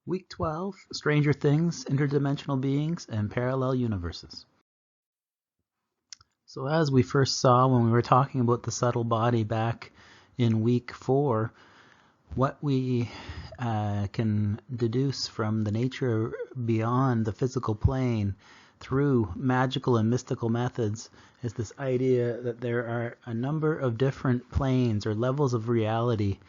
Week 12, Stranger Things, Interdimensional Beings, and Parallel Universes. So as we first saw when we were talking about the subtle body back in week 4, what we can deduce from the nature beyond the physical plane through magical and mystical methods is this idea that there are a number of different planes or levels of reality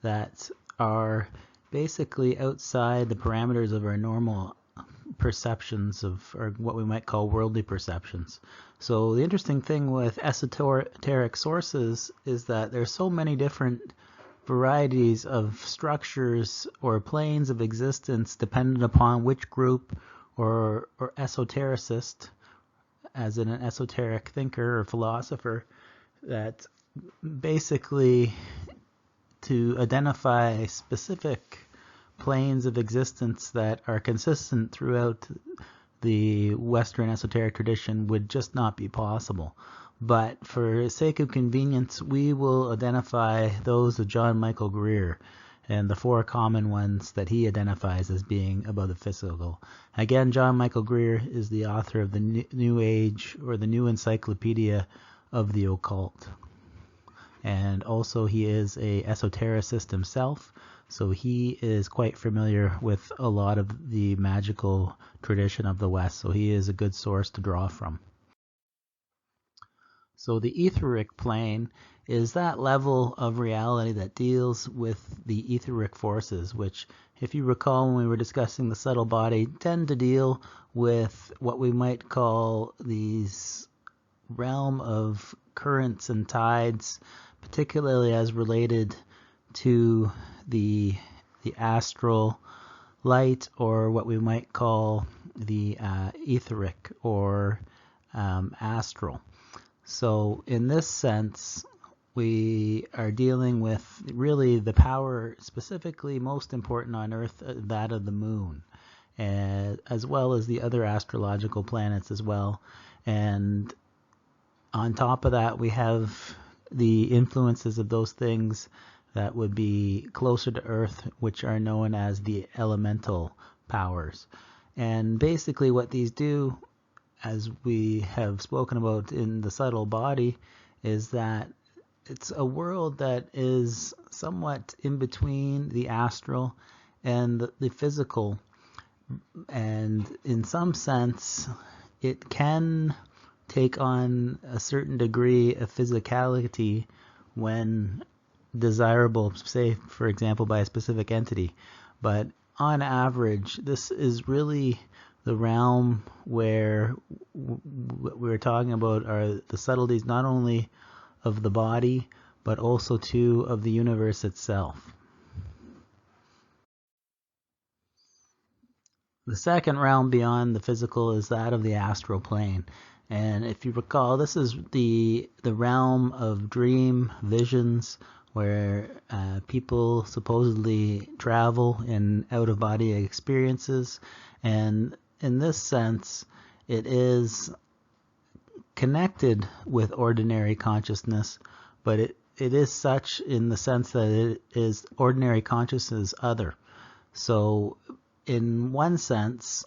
that are basically outside the parameters of our normal perceptions of, or what we might call worldly perceptions. So the interesting thing with esoteric sources is that there's so many different varieties of structures or planes of existence dependent upon which group or esotericist, as in an esoteric thinker or philosopher, that basically to identify specific planes of existence that are consistent throughout the Western esoteric tradition would just not be possible. But for sake of convenience, we will identify those of John Michael Greer and the 4 common ones that he identifies as being above the physical. Again, John Michael Greer is the author of the New Age, or the New Encyclopedia of the Occult. And also he is a esotericist himself, so he is quite familiar with a lot of the magical tradition of the West, so he is a good source to draw from. So the etheric plane is that level of reality that deals with the etheric forces, which, if you recall when we were discussing the subtle body, tend to deal with what we might call these realm of currents and tides, particularly as related to the astral light, or what we might call the etheric or astral. So in this sense, we are dealing with really the power specifically most important on Earth, that of the moon, as well as the other astrological planets as well. And on top of that, we have the influences of those things that would be closer to Earth, which are known as the elemental powers. And basically what these do, as we have spoken about in the subtle body, is that it's a world that is somewhat in between the astral and the physical. And in some sense, it can take on a certain degree of physicality when desirable, say, for example, by a specific entity. But on average, this is really the realm where what we're talking about are the subtleties not only of the body, but also too of the universe itself. The second realm beyond the physical is that of the astral plane. And if you recall, this is the realm of dream visions, where people supposedly travel in out-of-body experiences. And in this sense, it is connected with ordinary consciousness, but it is such in the sense that it is ordinary consciousness other. So in one sense,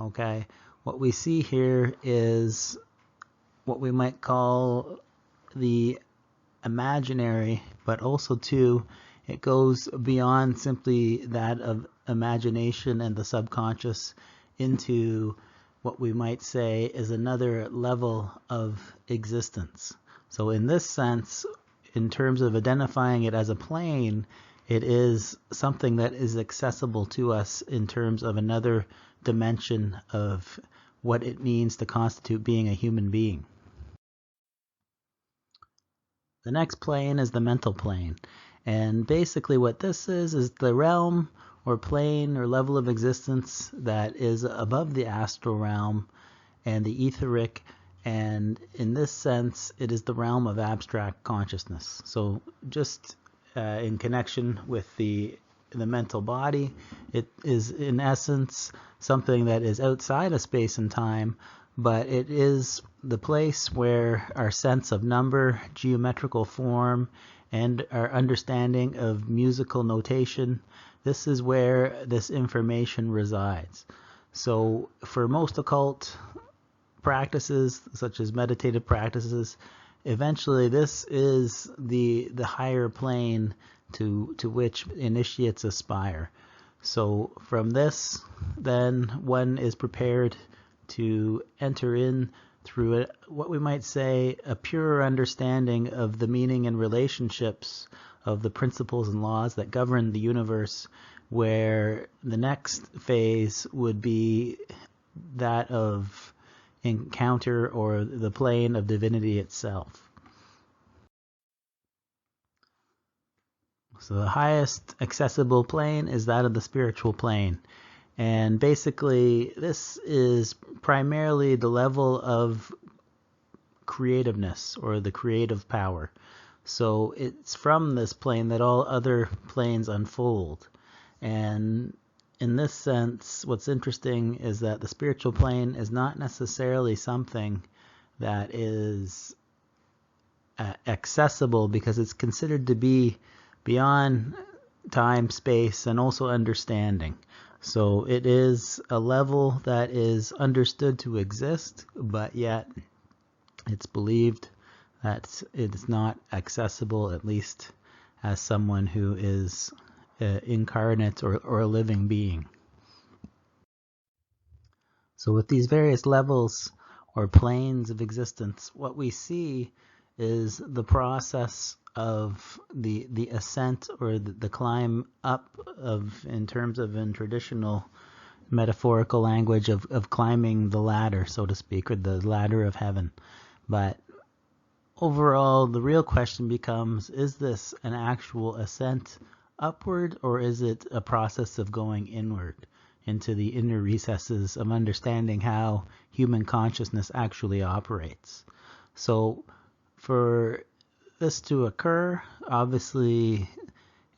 okay, what we see here is what we might call the imaginary, but also too, it goes beyond simply that of imagination and the subconscious into what we might say is another level of existence. So in this sense, in terms of identifying it as a plane, it is something that is accessible to us in terms of another dimension of what it means to constitute being a human being. The next plane is the mental plane. And basically what this is the realm or plane or level of existence that is above the astral realm and the etheric. And in this sense, it is the realm of abstract consciousness. So just in connection with the mental body, it is in essence something that is outside of space and time, but it is the place where our sense of number, geometrical form, and our understanding of musical notation, this is where this information resides. So for most occult practices, such as meditative practices, eventually this is the higher plane to which initiates aspire. So from this, then one is prepared to enter in through what we might say a purer understanding of the meaning and relationships of the principles and laws that govern the universe, where the next phase would be that of encounter, or the plane of divinity itself. So the highest accessible plane is that of the spiritual plane. And basically, this is primarily the level of creativeness, or the creative power. So it's from this plane that all other planes unfold. And in this sense, what's interesting is that the spiritual plane is not necessarily something that is accessible, because it's considered to be beyond time, space, and also understanding. So it is a level that is understood to exist, but yet it's believed that it's not accessible, at least as someone who is incarnate or a living being. So with these various levels or planes of existence, what we see is the process of the ascent, or the climb up of, in terms of in traditional metaphorical language, of climbing the ladder, so to speak, or the ladder of heaven. But overall, the real question becomes, is this an actual ascent upward, or is it a process of going inward into the inner recesses of understanding how human consciousness actually operates? So for this to occur, obviously,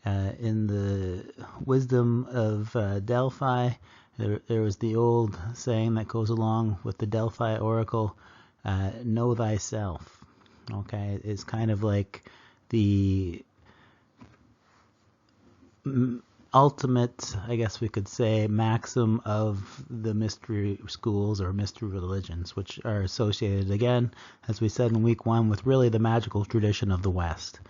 in the wisdom of Delphi, there was the old saying that goes along with the Delphi oracle, know thyself. Okay, it's kind of like the ultimate, I guess we could say, maxim of the mystery schools or mystery religions, which are associated, again, as we said in week 1, with really the magical tradition of the West.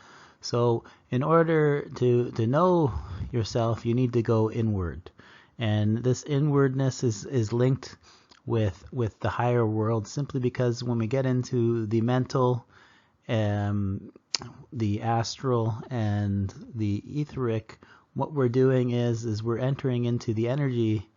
So in order to know yourself, you need to go inward. And this inwardness is linked with the higher world, simply because when we get into the mental, the astral, and the etheric, what we're doing is we're entering into the energy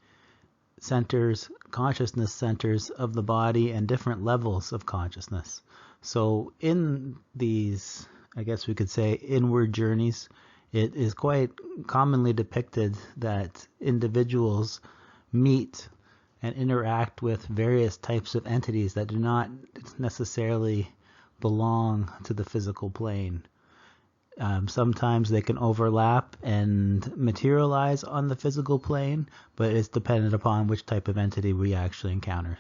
centers, consciousness centers of the body, and different levels of consciousness. So in these, I guess we could say, inward journeys, it is quite commonly depicted that individuals meet and interact with various types of entities that do not necessarily belong to the physical plane. Sometimes they can overlap and materialize on the physical plane, but it's dependent upon which type of entity we actually encounter.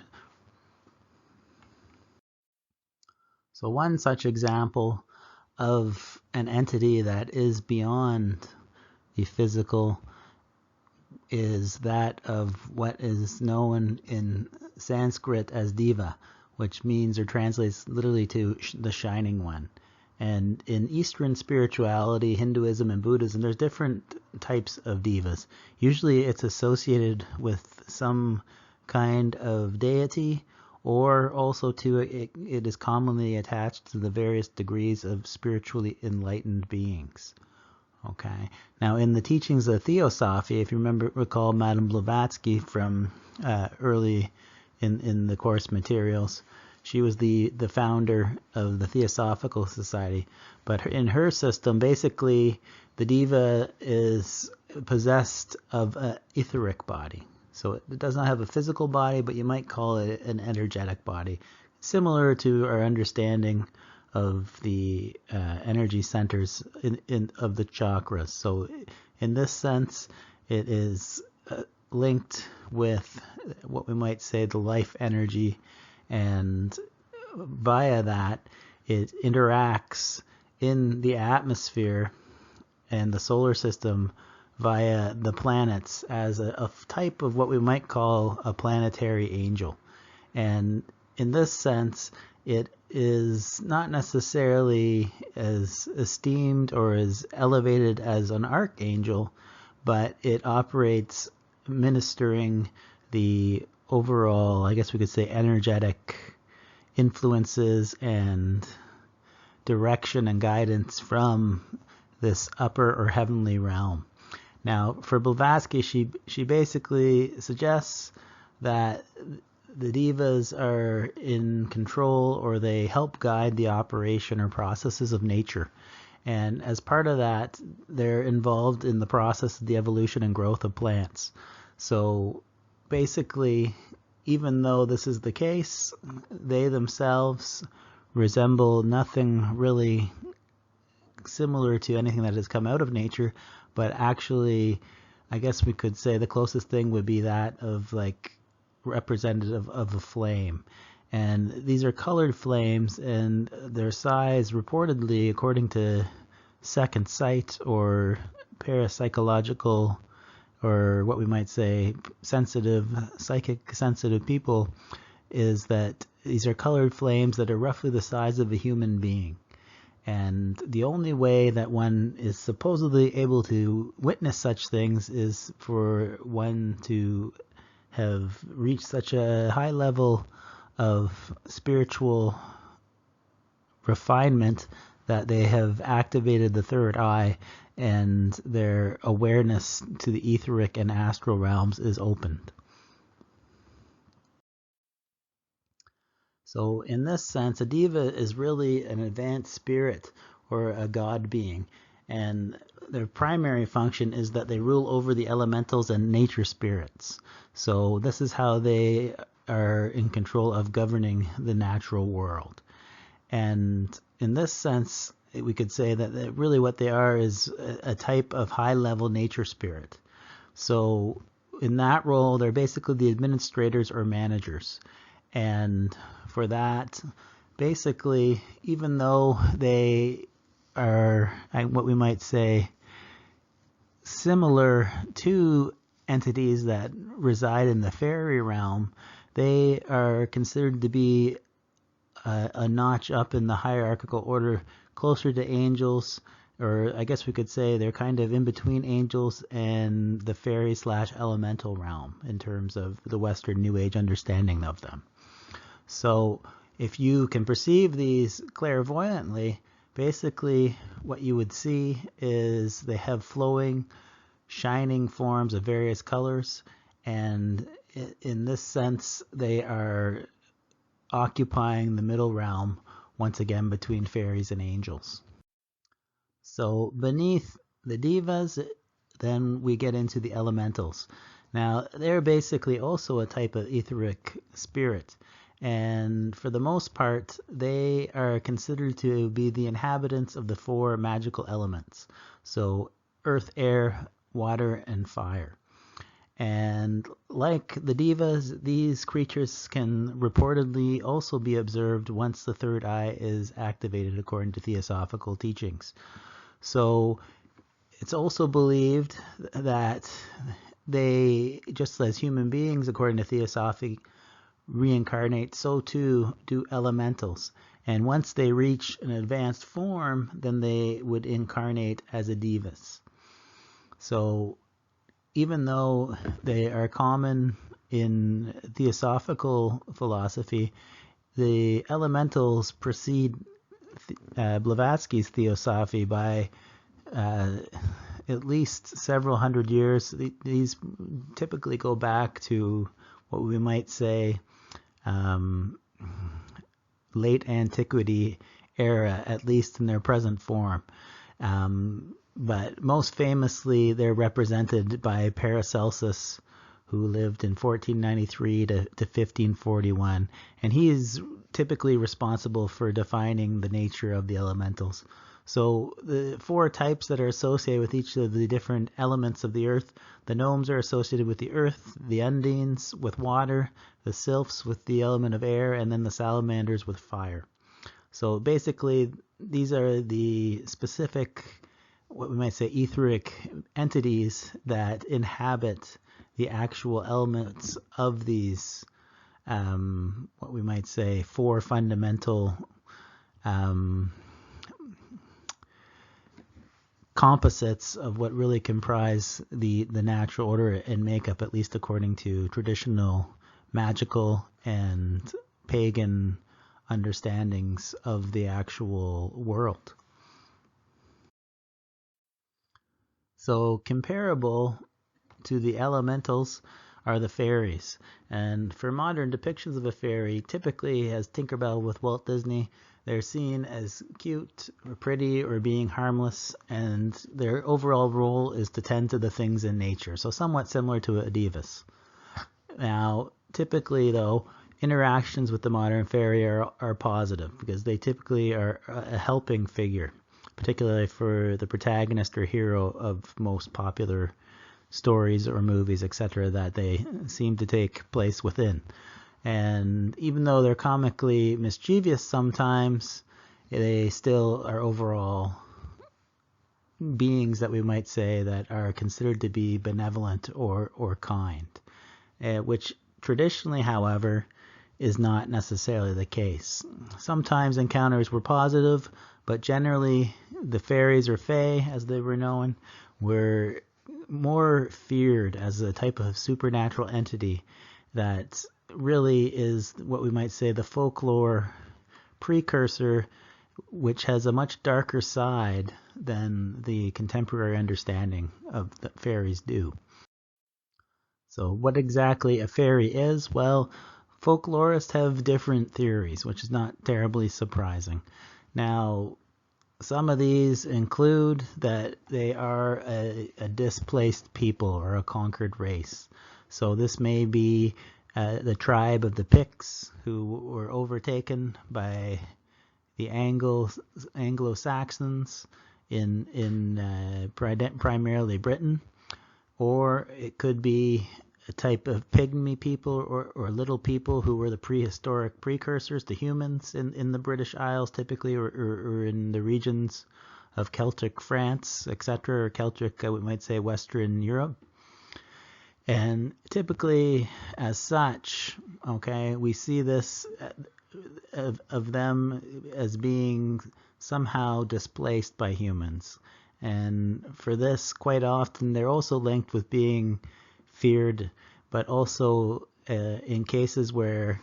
So one such example of an entity that is beyond the physical is that of what is known in Sanskrit as Diva, which means or translates literally to the Shining One. And in Eastern spirituality, Hinduism and Buddhism, there's different types of divas. Usually it's associated with some kind of deity, or also it is commonly attached to the various degrees of spiritually enlightened beings. Okay. Now, in the teachings of Theosophy, if you recall Madame Blavatsky from early in the course materials, she was the founder of the Theosophical Society. But in her system, basically, the diva is possessed of an etheric body. So it does not have a physical body, but you might call it an energetic body, similar to our understanding of the energy centers of the chakras. So in this sense, it is linked with what we might say the life energy, and via that it interacts in the atmosphere and the solar system via the planets as a type of what we might call a planetary angel. And in this sense, it is not necessarily as esteemed or as elevated as an archangel, but it operates ministering the overall, I guess we could say, energetic influences and direction and guidance from this upper or heavenly realm. Now, for Blavatsky, she basically suggests that the devas are in control, or they help guide the operation or processes of nature. And as part of that, they're involved in the process of the evolution and growth of plants. So basically, even though this is the case, they themselves resemble nothing really similar to anything that has come out of nature, but actually, I guess we could say the closest thing would be that of like representative of a flame. And these are colored flames, and their size reportedly, according to second sight or parapsychological, or what we might say psychic sensitive people, is that these are colored flames that are roughly the size of a human being. And the only way that one is supposedly able to witness such things is for one to have reached such a high level of spiritual refinement that they have activated the third eye, and their awareness to the etheric and astral realms is opened. So in this sense, a deva is really an advanced spirit or a god being, and their primary function is that they rule over the elementals and nature spirits. So this is how they are in control of governing the natural world. And in this sense, we could say that really what they are is a type of high-level nature spirit. So in that role, they're basically the administrators or managers. And for that, basically, even though they are what we might say similar to entities that reside in the fairy realm, they are considered to be a notch up in the hierarchical order, closer to angels, or I guess we could say they're kind of in between angels and the fairy / elemental realm in terms of the Western New Age understanding of them. So if you can perceive these clairvoyantly, basically what you would see is they have flowing, shining forms of various colors, and in this sense they are occupying the middle realm, once again between fairies and angels. So beneath the devas, then we get into the elementals. Now they're basically also a type of etheric spirit, and for the most part they are considered to be the inhabitants of the 4 magical elements, so earth, air, water, and fire. And like the devas, these creatures can reportedly also be observed once the third eye is activated, according to theosophical teachings. So it's also believed that they, just as human beings, according to theosophy, reincarnate, so too do elementals. And once they reach an advanced form, then they would incarnate as a devas. So even though they are common in theosophical philosophy, the elementals precede Blavatsky's theosophy by at least several hundred years. These typically go back to what we might say late antiquity era, at least in their present form. But most famously, they're represented by Paracelsus, who lived in 1493 to 1541, and he is typically responsible for defining the nature of the elementals. So the 4 types that are associated with each of the different elements of the earth: the gnomes are associated with the earth, the undines with water, the sylphs with the element of air, and then the salamanders with fire. So basically, these are the specific, what we might say, etheric entities that inhabit the actual elements of these, what we might say, four fundamental composites of what really comprise the natural order and makeup, at least according to traditional magical and pagan understandings of the actual world. So comparable to the elementals are the fairies. And for modern depictions of a fairy, typically as Tinkerbell with Walt Disney, they're seen as cute or pretty or being harmless, and their overall role is to tend to the things in nature. So somewhat similar to a Divas. Now, typically though, interactions with the modern fairy are positive because they typically are a helping figure, particularly for the protagonist or hero of most popular stories or movies, etc., that they seem to take place within. And even though they're comically mischievous sometimes, they still are overall beings that we might say that are considered to be benevolent or kind, which traditionally, however, is not necessarily the case. Sometimes encounters were positive, but generally the fairies or fae, as they were known, were more feared as a type of supernatural entity that really is what we might say the folklore precursor, which has a much darker side than the contemporary understanding of the fairies do. So what exactly a fairy is? Well, folklorists have different theories, which is not terribly surprising. Now, some of these include that they are a displaced people or a conquered race. So this may be the tribe of the Picts, who were overtaken by the Anglo-Saxons in primarily Britain, or it could be a type of pygmy people or little people who were the prehistoric precursors to humans in the British Isles typically, or in the regions of Celtic France, etc., or Celtic, we might say, Western Europe. And typically, as such, okay, we see this of them as being somehow displaced by humans. And for this, quite often, they're also linked with being feared, but also in cases where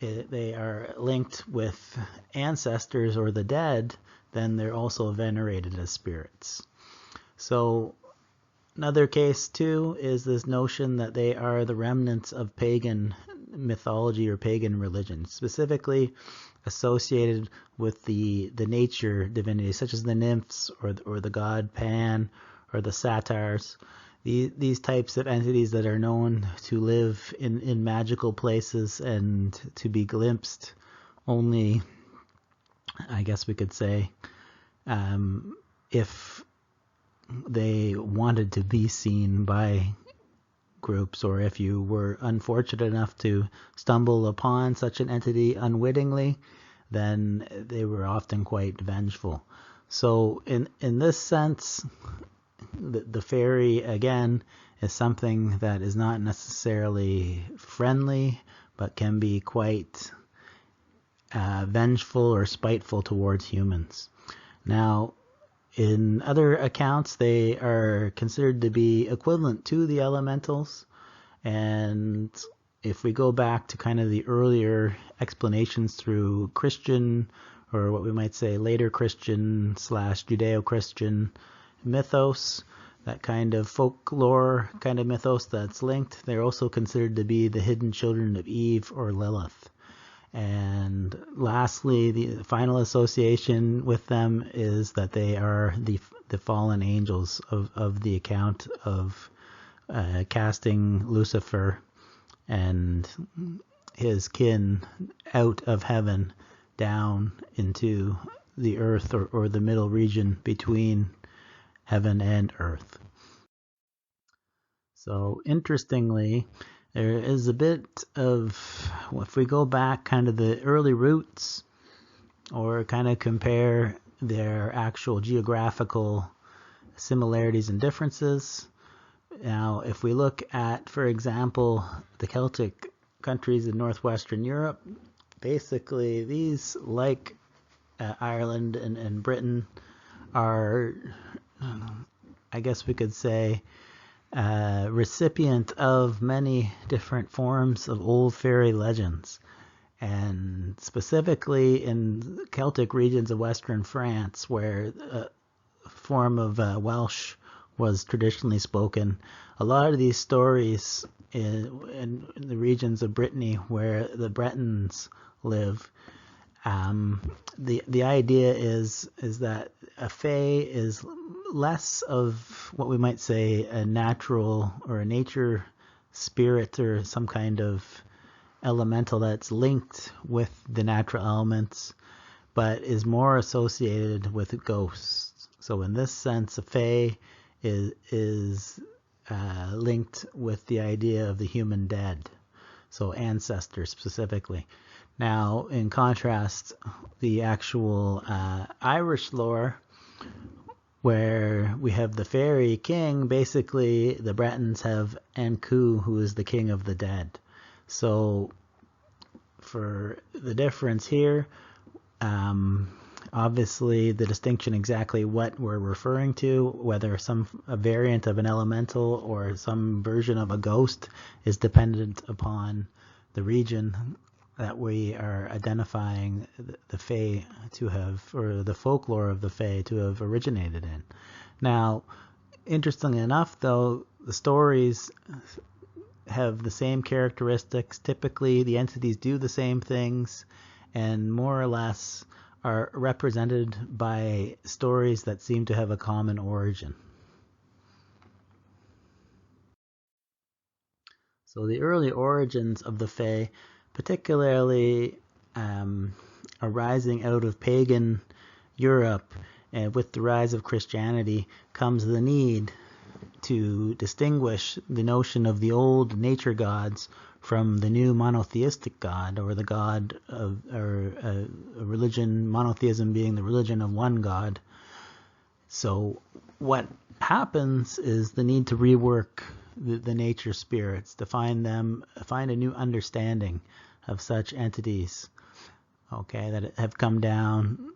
they are linked with ancestors or the dead, then they're also venerated as spirits. So another case too is this notion that they are the remnants of pagan mythology or pagan religion, specifically associated with the nature divinities such as the nymphs or the god Pan or the satyrs. These types of entities that are known to live in magical places and to be glimpsed only, I guess we could say, if they wanted to be seen by groups, or if you were unfortunate enough to stumble upon such an entity unwittingly, then they were often quite vengeful. So in this sense, the fairy, again, is something that is not necessarily friendly, but can be quite vengeful or spiteful towards humans. Now, in other accounts, they are considered to be equivalent to the elementals. And if we go back to kind of the earlier explanations through Christian, or what we might say later Christian / Judeo-Christian mythos, that kind of folklore kind of mythos that's linked, they're also considered to be the hidden children of Eve or Lilith. And lastly, the final association with them is that they are the fallen angels of the account of casting Lucifer and his kin out of heaven down into the earth, or the middle region between heaven and earth. So interestingly, there is a bit of, if we go back kind of the early roots or kind of compare their actual geographical similarities and differences. Now, if we look at, for example, the Celtic countries in northwestern Europe, basically these, like Ireland and Britain, are, I guess we could say, recipient of many different forms of old fairy legends. And specifically in Celtic regions of western France, where a form of Welsh was traditionally spoken, a lot of these stories in the regions of Brittany where the Bretons live, the idea is that a fae is less of what we might say a natural or a nature spirit or some kind of elemental that's linked with the natural elements, but is more associated with ghosts. So in this sense, a fae is linked with the idea of the human dead, so ancestors specifically. Now, in contrast, the actual Irish lore, where we have the fairy king, basically the Bretons have Anku, who is the king of the dead. So for the difference here, obviously the distinction exactly what we're referring to, whether a variant of an elemental or some version of a ghost, is dependent upon the region that we are identifying the fae to have, or the folklore of the fae to have originated in. Now, interestingly enough, though, the stories have the same characteristics. Typically, the entities do the same things, and more or less are represented by stories that seem to have a common origin. So the early origins of the fae, particularly arising out of pagan Europe, and with the rise of Christianity comes the need to distinguish the notion of the old nature gods from the new monotheistic god, or the god of, or a religion, monotheism being the religion of one god. So what happens is the need to rework the nature spirits, to find a new understanding of such entities, okay, that have come down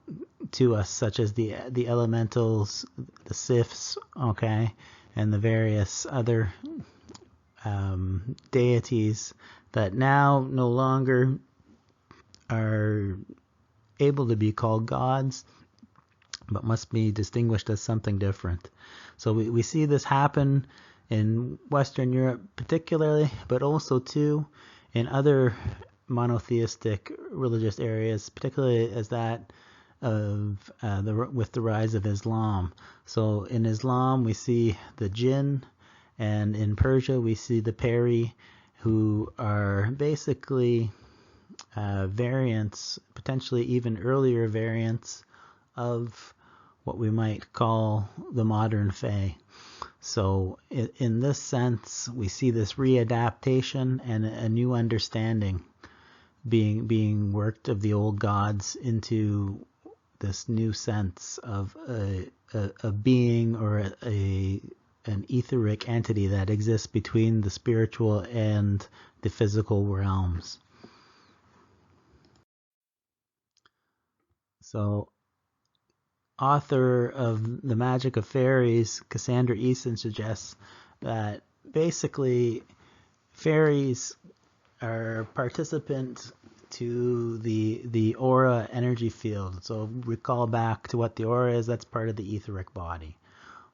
to us, such as the elementals, the sifs, okay, and the various other deities that now no longer are able to be called gods, but must be distinguished as something different. So we see this happen in Western Europe particularly, but also too in other monotheistic religious areas, particularly as that of with the rise of Islam. So in Islam we see the jinn, and in Persia we see the peri, who are basically variants, potentially even earlier variants of what we might call the modern fae. So in this sense, we see this readaptation and a new understanding being worked of the old gods into this new sense of a being, or an etheric entity that exists between the spiritual and the physical realms. So, author of The Magic of Fairies, Cassandra Easton, suggests that basically fairies are participants to the aura energy field. So recall back to what the aura is. That's part of the etheric body.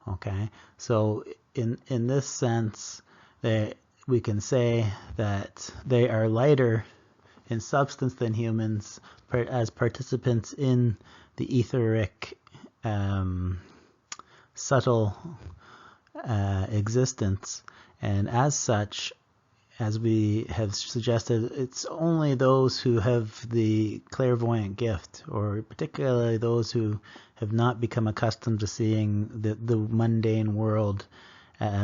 Okay, so in this sense, we can say that they are lighter in substance than humans, as participants in the etheric subtle existence, and as such, as we have suggested, it's only those who have the clairvoyant gift, or particularly those who have not become accustomed to seeing the mundane world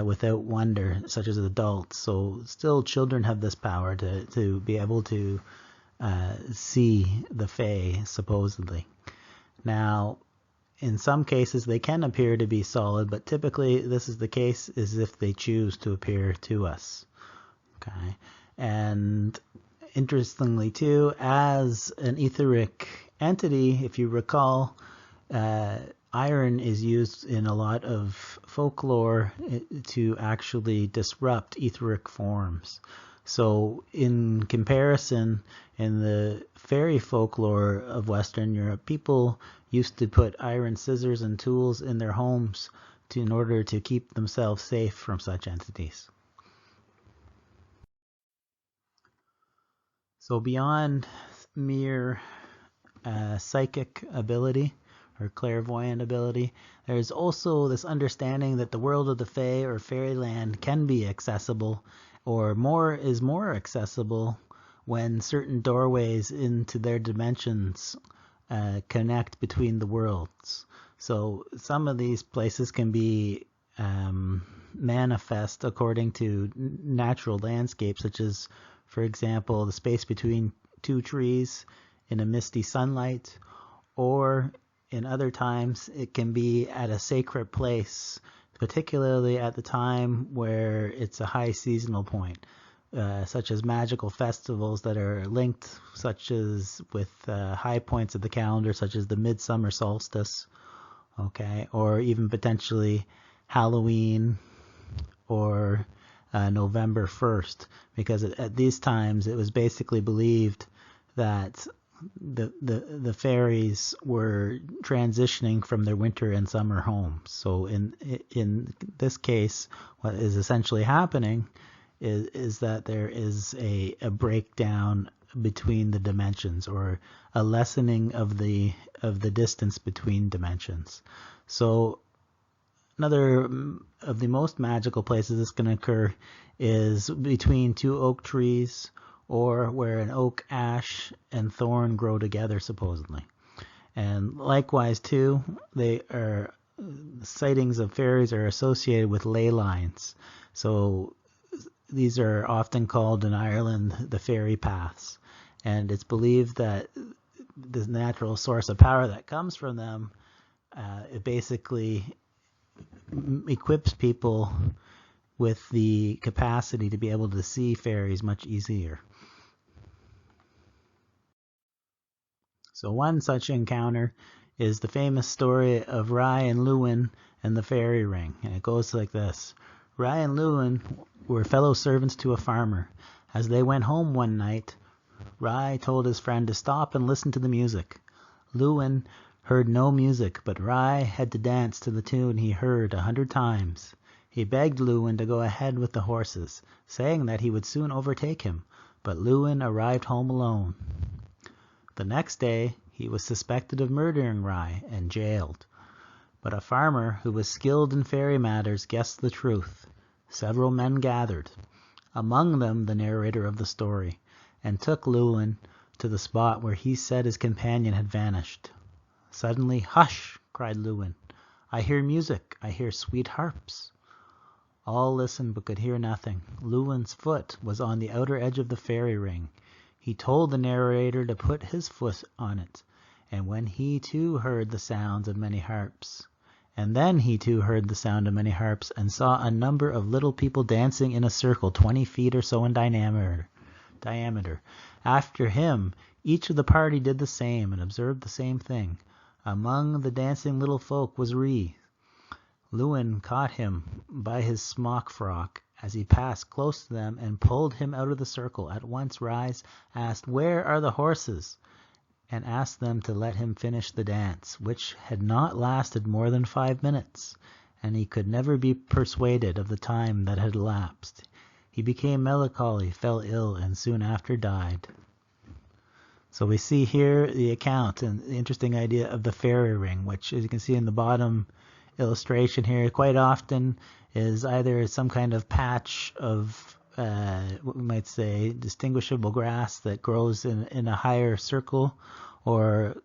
without wonder, such as adults. So still children have this power to be able to see the Fae, supposedly. Now, in some cases, they can appear to be solid, but typically this is the case is if they choose to appear to us. Okay, and interestingly too, as an etheric entity, if you recall, iron is used in a lot of folklore to actually disrupt etheric forms. So in comparison, in the fairy folklore of Western Europe, people used to put iron scissors and tools in their homes in order to keep themselves safe from such entities. So beyond mere psychic ability or clairvoyant ability, there's also this understanding that the world of the Fae or fairyland can be accessible, or is more accessible when certain doorways into their dimensions connect between the worlds. So some of these places can be manifest according to natural landscapes, such as, for example, the space between two trees in a misty sunlight, or in other times it can be at a sacred place, particularly at the time where it's a high seasonal point, such as magical festivals that are linked, such as with high points of the calendar, such as the midsummer solstice, okay, or even potentially Halloween or November 1st, because at these times it was basically believed that the fairies were transitioning from their winter and summer homes. So in this case, what is essentially happening is that there is a breakdown between the dimensions, or a lessening of the distance between dimensions. So another of the most magical places this can occur is between two oak trees, or where an oak, ash, and thorn grow together, supposedly. And likewise, too, sightings of fairies are associated with ley lines. So these are often called in Ireland the fairy paths. And it's believed that the natural source of power that comes from them, it basically equips people with the capacity to be able to see fairies much easier. So one such encounter is the famous story of Rye and Lewin and the fairy ring. And it goes like this. Rye and Lewin were fellow servants to a farmer. As they went home one night, Rye told his friend to stop and listen to the music. Lewin heard no music, but Rye had to dance to the tune he heard 100 times. He begged Lewin to go ahead with the horses, saying that he would soon overtake him, but Lewin arrived home alone. The next day he was suspected of murdering Rye and jailed. But a farmer who was skilled in fairy matters guessed the truth. Several men gathered, among them the narrator of the story, and took Lewin to the spot where he said his companion had vanished. Suddenly, "Hush!" cried Lewin. "I hear music. I hear sweet harps." All listened but could hear nothing. Lewin's foot was on the outer edge of the fairy ring. He told the narrator to put his foot on it, and when he too heard the sounds of many harps. And then he too heard the sound of many harps, and saw a number of little people dancing in a circle 20 feet or so in diameter. After him, each of the party did the same, and observed the same thing. Among the dancing little folk was Ree. Lewin caught him by his smock frock as he passed close to them and pulled him out of the circle. At once Rise asked, "Where are the horses?" and asked them to let him finish the dance, which had not lasted more than 5 minutes, and he could never be persuaded of the time that had elapsed. He became melancholy, fell ill, and soon after died. So we see here the account and the interesting idea of the fairy ring, which, as you can see in the bottom illustration here, quite often is either some kind of patch of what we might say distinguishable grass that grows in a higher circle, or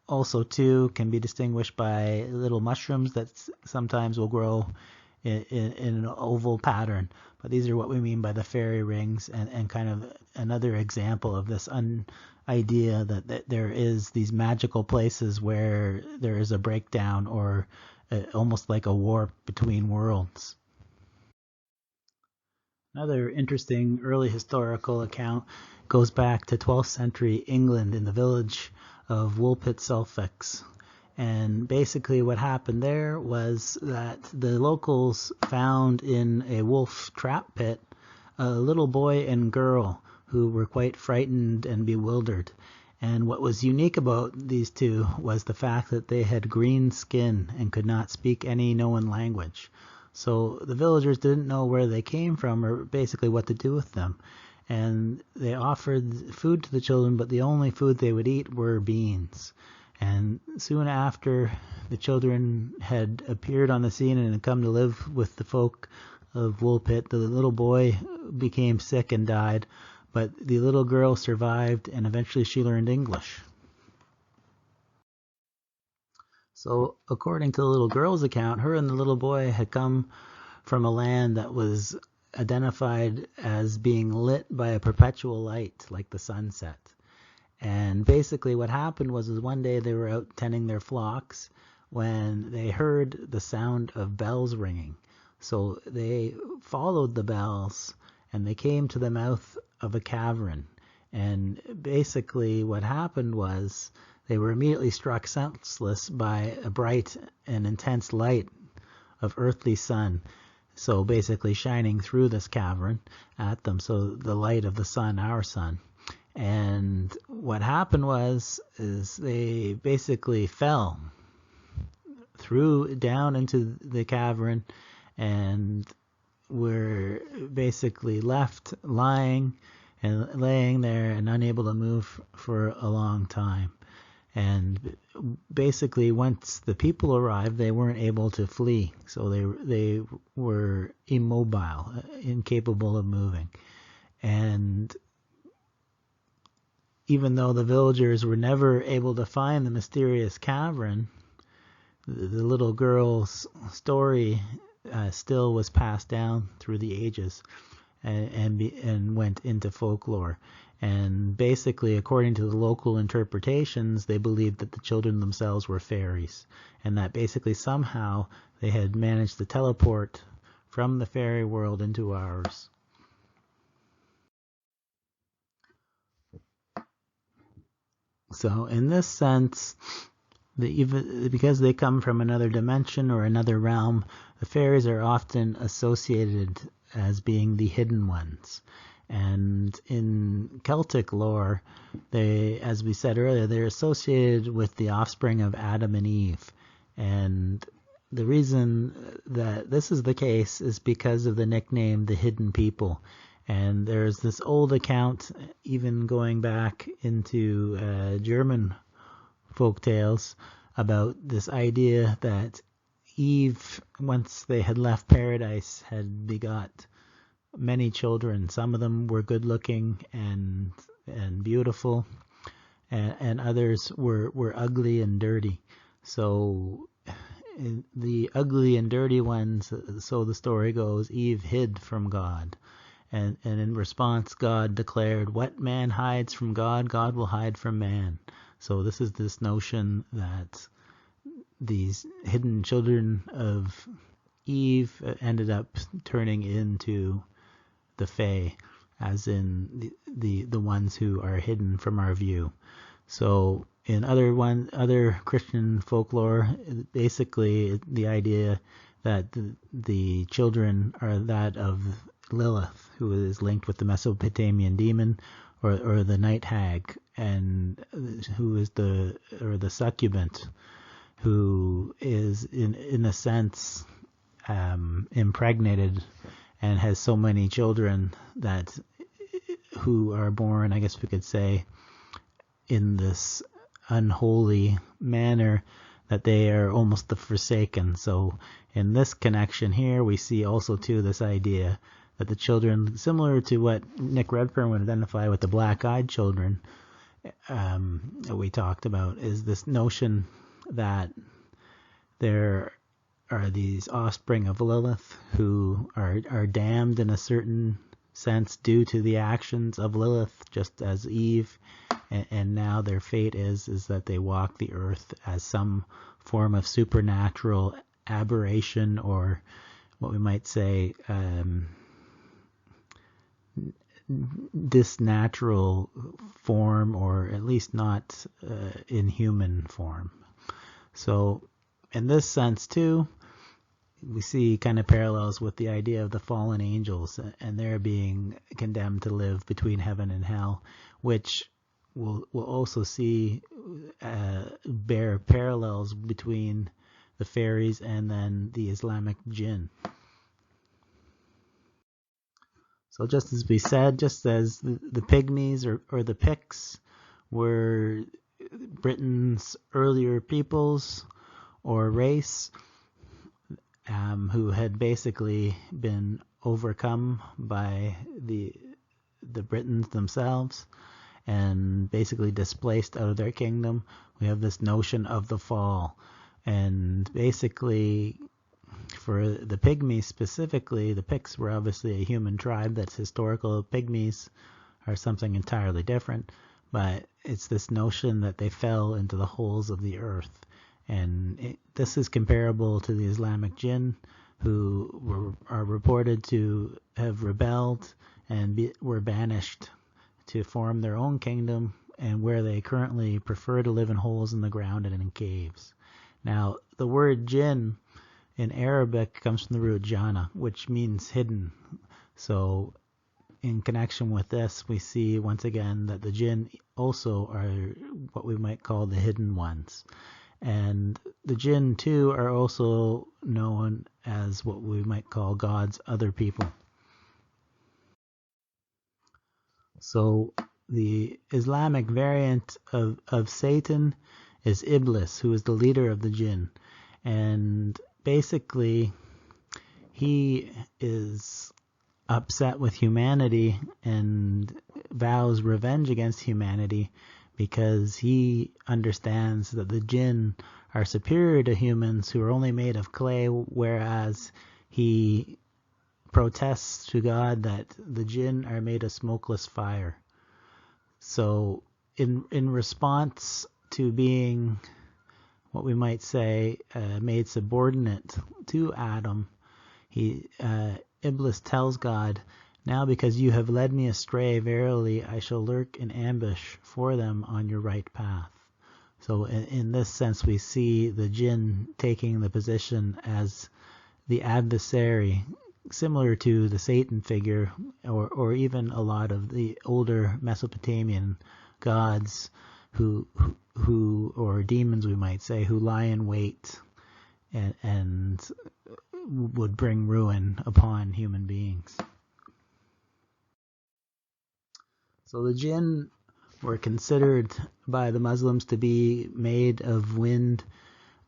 also too can be distinguished by little mushrooms that sometimes will grow in an oval pattern. But these are what we mean by the fairy rings, and kind of another example of this idea that there is these magical places where there is a breakdown, or almost like a warp between worlds. Another interesting early historical account goes back to 12th century England in the village of Woolpit, Suffolk. And basically what happened there was that the locals found in a wolf trap pit a little boy and girl who were quite frightened and bewildered. And what was unique about these two was the fact that they had green skin and could not speak any known language. So the villagers didn't know where they came from or basically what to do with them. And they offered food to the children, but the only food they would eat were beans. And soon after the children had appeared on the scene and had come to live with the folk of Woolpit, the little boy became sick and died, but the little girl survived, and eventually she learned English. So according to the little girl's account, her and the little boy had come from a land that was identified as being lit by a perpetual light, like the sunset. And basically what happened was one day they were out tending their flocks when they heard the sound of bells ringing. So they followed the bells and they came to the mouth of a cavern. And basically what happened was they were immediately struck senseless by a bright and intense light of earthly sun. So basically shining through this cavern at them. So the light of the sun, our sun. And what happened is they basically fell down into the cavern and were basically left lying and laying there and unable to move for a long time. And basically once the people arrived, they weren't able to flee. So they were immobile, incapable of moving. And even though the villagers were never able to find the mysterious cavern, the little girl's story still was passed down through the ages and went into folklore. And basically, according to the local interpretations, they believed that the children themselves were fairies, and that basically somehow they had managed to teleport from the fairy world into ours. So in this sense, because they come from another dimension or another realm, the fairies are often associated as being the hidden ones. And in Celtic lore, as we said earlier, they're associated with the offspring of Adam and Eve. And the reason that this is the case is because of the nickname the Hidden People. And there's this old account, even going back into German folk tales, about this idea that Eve, once they had left paradise, had begot many children. Some of them were good looking and beautiful, and others were ugly and dirty. So the ugly and dirty ones, so the story goes, Eve hid from God. And in response, God declared, what man hides from God, God will hide from man. So this is this notion that these hidden children of Eve ended up turning into the Fae, as in the ones who are hidden from our view. So in other Christian folklore, basically the idea that the children are that of Lilith, who is linked with the Mesopotamian demon, or the night hag, and who is the succubant, who is in a sense impregnated and has so many children who are born, I guess we could say, in this unholy manner, that they are almost the forsaken. So in this connection here, we see also too this idea that the children, similar to what Nick Redfern would identify with the black-eyed children that we talked about, is this notion that they're are these offspring of Lilith who are damned in a certain sense due to the actions of Lilith, just as Eve, and now their fate is that they walk the earth as some form of supernatural aberration, or what we might say this natural form, or at least not in human form. So in this sense too, we see kind of parallels with the idea of the fallen angels and their being condemned to live between heaven and hell, which we'll also see bear parallels between the fairies and then the Islamic jinn. So just as we said, just as the Pygmies or the Picts were Britain's earlier peoples or race, who had basically been overcome by the Britons themselves and basically displaced out of their kingdom, we have this notion of the fall. And basically, for the Pygmies specifically, the Picts were obviously a human tribe that's historical. Pygmies are something entirely different, but it's this notion that they fell into the holes of the earth. And this is comparable to the Islamic jinn, who are reported to have rebelled and were banished to form their own kingdom, and where they currently prefer to live in holes in the ground and in caves. Now, the word jinn in Arabic comes from the root jana, which means hidden. So in connection with this, we see once again that the jinn also are what we might call the hidden ones. And the jinn too are also known as what we might call God's other people. So the Islamic variant of Satan is Iblis, who is the leader of the jinn. And basically, he is upset with humanity and vows revenge against humanity because he understands that the jinn are superior to humans who are only made of clay, whereas he protests to God that the jinn are made of smokeless fire. So in response to being what we might say made subordinate to Adam, Iblis tells God, "Now because you have led me astray, verily I shall lurk in ambush for them on your right path." So in this sense, we see the jinn taking the position as the adversary, similar to the Satan figure, or even a lot of the older Mesopotamian gods who or demons we might say, who lie in wait and would bring ruin upon human beings. So the jinn were considered by the Muslims to be made of wind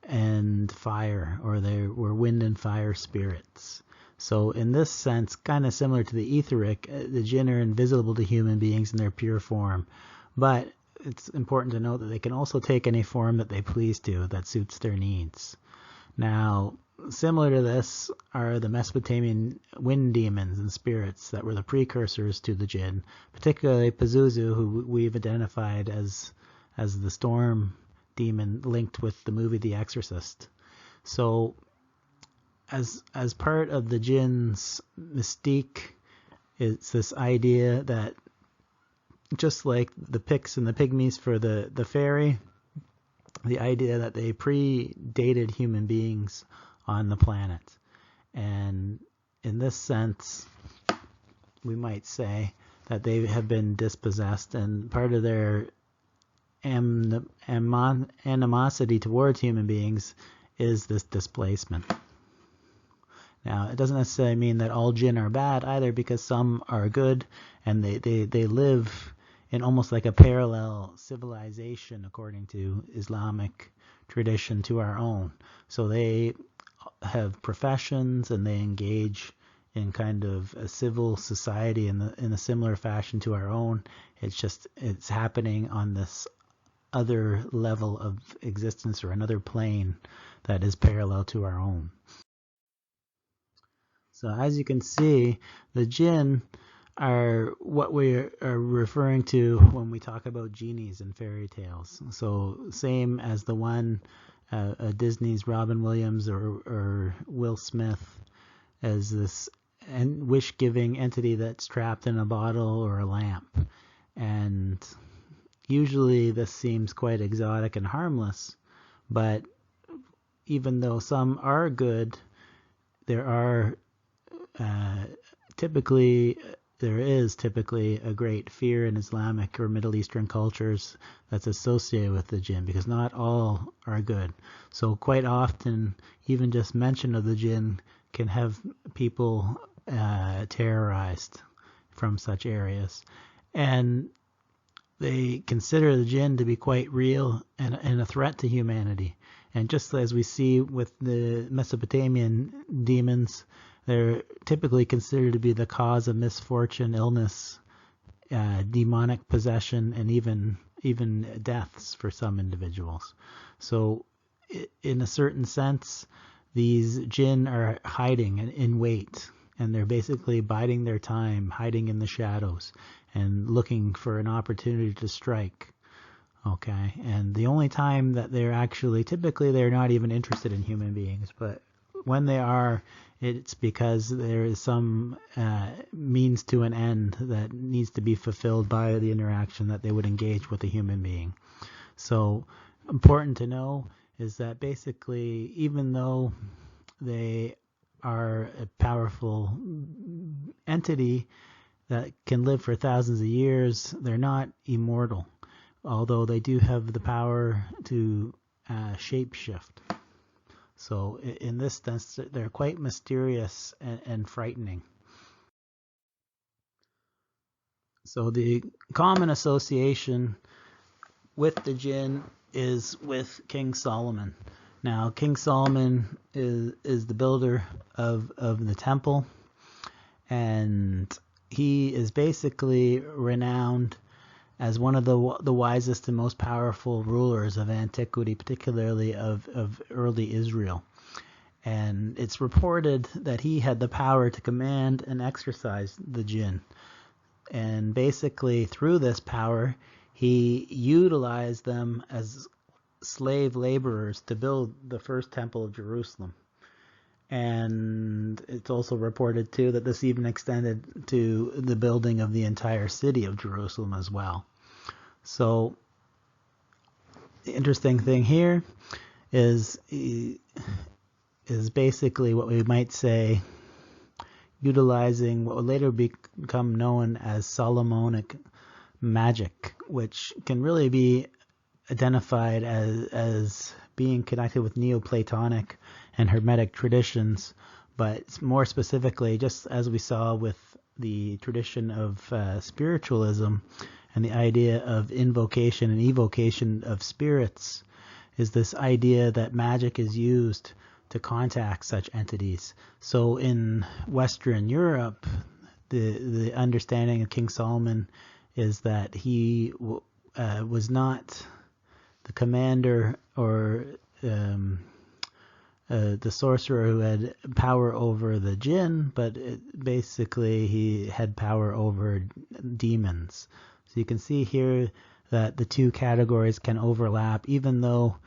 and fire, or they were wind and fire spirits. So in this sense, kind of similar to the etheric, the jinn are invisible to human beings in their pure form. But it's important to note that they can also take any form that they please to that suits their needs. Now, similar to this are the Mesopotamian wind demons and spirits that were the precursors to the jinn, particularly Pazuzu, who we've identified as the storm demon linked with the movie The Exorcist. So as part of the jinn's mystique, it's this idea that just like the Picts and the Pygmies for the fairy, the idea that they predated human beings on the planet. And in this sense, we might say that they have been dispossessed, and part of their animosity towards human beings is this displacement. Now, it doesn't necessarily mean that all jinn are bad either, because some are good, and they live in almost like a parallel civilization according to Islamic tradition to our own. So they have professions and they engage in kind of a civil society in a similar fashion to our own. It's happening on this other level of existence or another plane that is parallel to our own. So as you can see, the jinn are what we are referring to when we talk about genies in fairy tales. So same as the one Disney's Robin Williams or Will Smith as this wish-giving entity that's trapped in a bottle or a lamp. And usually this seems quite exotic and harmless, but even though some are good, there is typically a great fear in Islamic or Middle Eastern cultures that's associated with the jinn, because not all are good. So quite often, even just mention of the jinn can have people terrorized from such areas. And they consider the jinn to be quite real and a threat to humanity. And just as we see with the Mesopotamian demons, they're typically considered to be the cause of misfortune, illness, demonic possession, and even deaths for some individuals. So in a certain sense, these jinn are hiding in wait, and they're basically biding their time, hiding in the shadows, and looking for an opportunity to strike. Okay, and the only time that typically they're not even interested in human beings, but when they are, it's because there is some means to an end that needs to be fulfilled by the interaction that they would engage with a human being. So important to know is that basically, even though they are a powerful entity that can live for thousands of years, they're not immortal, although they do have the power to shapeshift. So in this sense, they're quite mysterious and frightening. So the common association with the jinn is with King Solomon. Now, King Solomon is the builder of the temple, and he is basically renowned as one of the wisest and most powerful rulers of antiquity, particularly of early Israel. And it's reported that he had the power to command and exercise the jinn. And basically, through this power, he utilized them as slave laborers to build the first temple of Jerusalem. And it's also reported, too, that this even extended to the building of the entire city of Jerusalem as well. So the interesting thing here is basically what we might say utilizing what would later become known as Solomonic magic, which can really be identified as being connected with Neoplatonic and Hermetic traditions, but more specifically, just as we saw with the tradition of spiritualism and the idea of invocation and evocation of spirits, is this idea that magic is used to contact such entities. So in Western Europe, the understanding of King Solomon is that he was not the commander or the sorcerer who had power over the jinn, but basically he had power over demons. So you can see here that the two categories can overlap, even though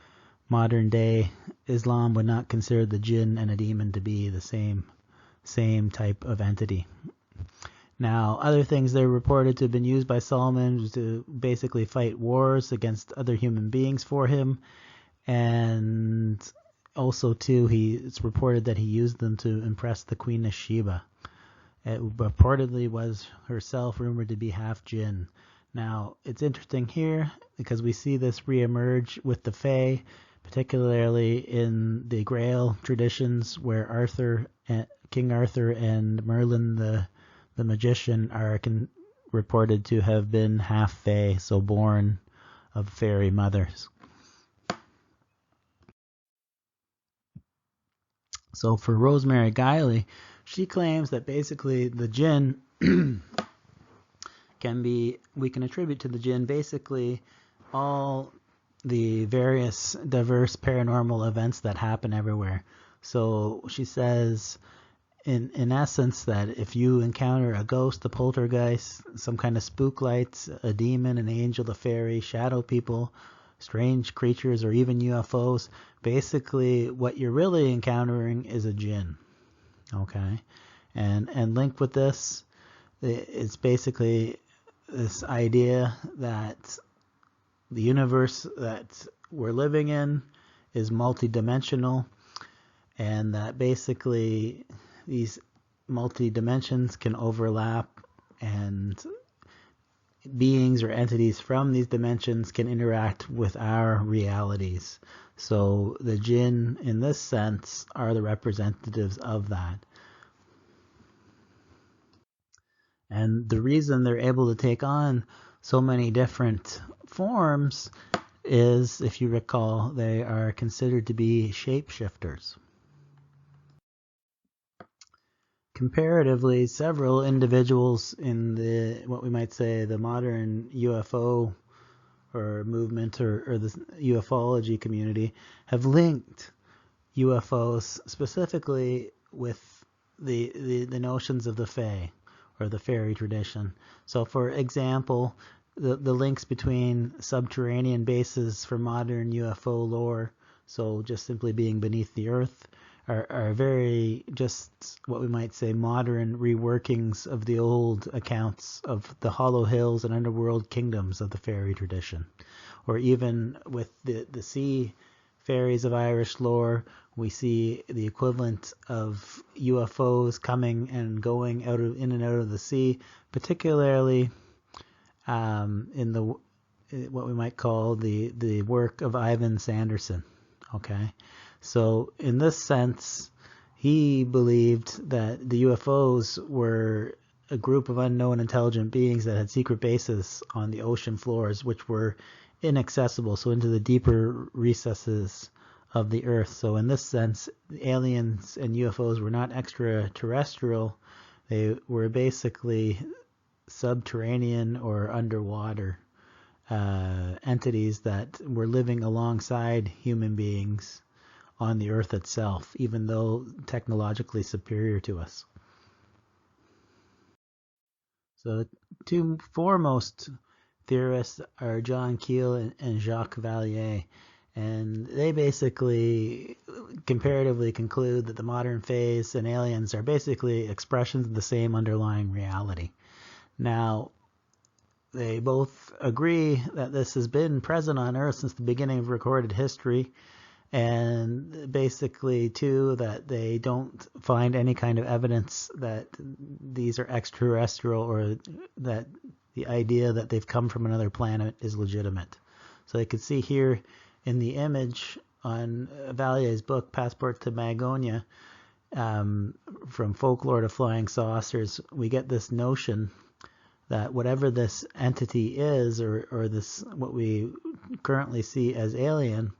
modern day Islam would not consider the jinn and a demon to be the same type of entity. Now, other things that are reported to have been used by Solomon was to basically fight wars against other human beings for him, and also too, it's reported that he used them to impress the Queen of Sheba. It reportedly was herself rumored to be half jinn. Now, it's interesting here because we see this reemerge with the Fae, particularly in the Grail traditions, where King Arthur and Merlin the magician are reported to have been half Fae, so born of fairy mothers. So for Rosemary Guiley, she claims that basically the jinn we can attribute to the jinn basically all the various diverse paranormal events that happen everywhere. So she says, in essence, that if you encounter a ghost, a poltergeist, some kind of spook lights, a demon, an angel, a fairy, shadow people, strange creatures, or even UFOs, basically what you're really encountering is a jinn. Okay? And linked with this, it's basically this idea that the universe that we're living in is multidimensional, and that basically these multi-dimensions can overlap, and beings or entities from these dimensions can interact with our realities. So the jinn, in this sense, are the representatives of that. And the reason they're able to take on so many different forms is, if you recall, they are considered to be shapeshifters. Comparatively, several individuals in the, what we might say, the modern UFO or movement or the ufology community have linked UFOs specifically with the notions of the Fae or the fairy tradition. So, for example, the links between subterranean bases for modern UFO lore, so just simply being beneath the earth, are very just what we might say modern reworkings of the old accounts of the hollow hills and underworld kingdoms of the fairy tradition. Or even with the sea fairies of Irish lore, we see the equivalent of UFOs coming and going in and out of the sea, particularly in the what we might call the work of Ivan Sanderson. Okay, so in this sense, he believed that the UFOs were a group of unknown intelligent beings that had secret bases on the ocean floors, which were inaccessible, so into the deeper recesses of the earth. So in this sense, aliens and UFOs were not extraterrestrial. They were basically subterranean or underwater entities that were living alongside human beings on the earth itself, even though technologically superior to us. So the two foremost theorists are John Keel and Jacques Vallée, and they basically comparatively conclude that the modern phase and aliens are basically expressions of the same underlying reality. Now, they both agree that this has been present on Earth since the beginning of recorded history, and basically, too, that they don't find any kind of evidence that these are extraterrestrial or that the idea that they've come from another planet is legitimate. So you can see here in the image on Vallée's book, Passport to Magonia, from folklore to flying saucers, we get this notion that whatever this entity is, or this what we currently see as alien,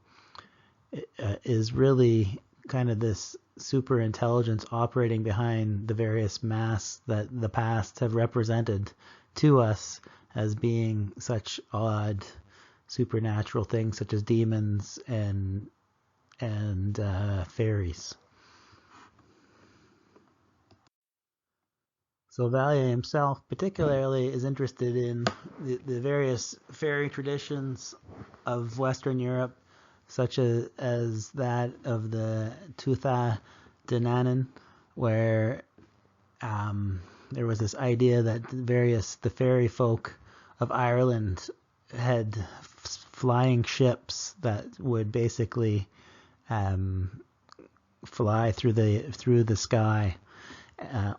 is really kind of this super intelligence operating behind the various masks that the past have represented to us as being such odd supernatural things such as demons and fairies. So Vallée himself particularly is interested in the various fairy traditions of Western Europe, such as that of the Tuatha De Danann, where there was this idea that the fairy folk of Ireland had flying ships that would basically fly through the sky,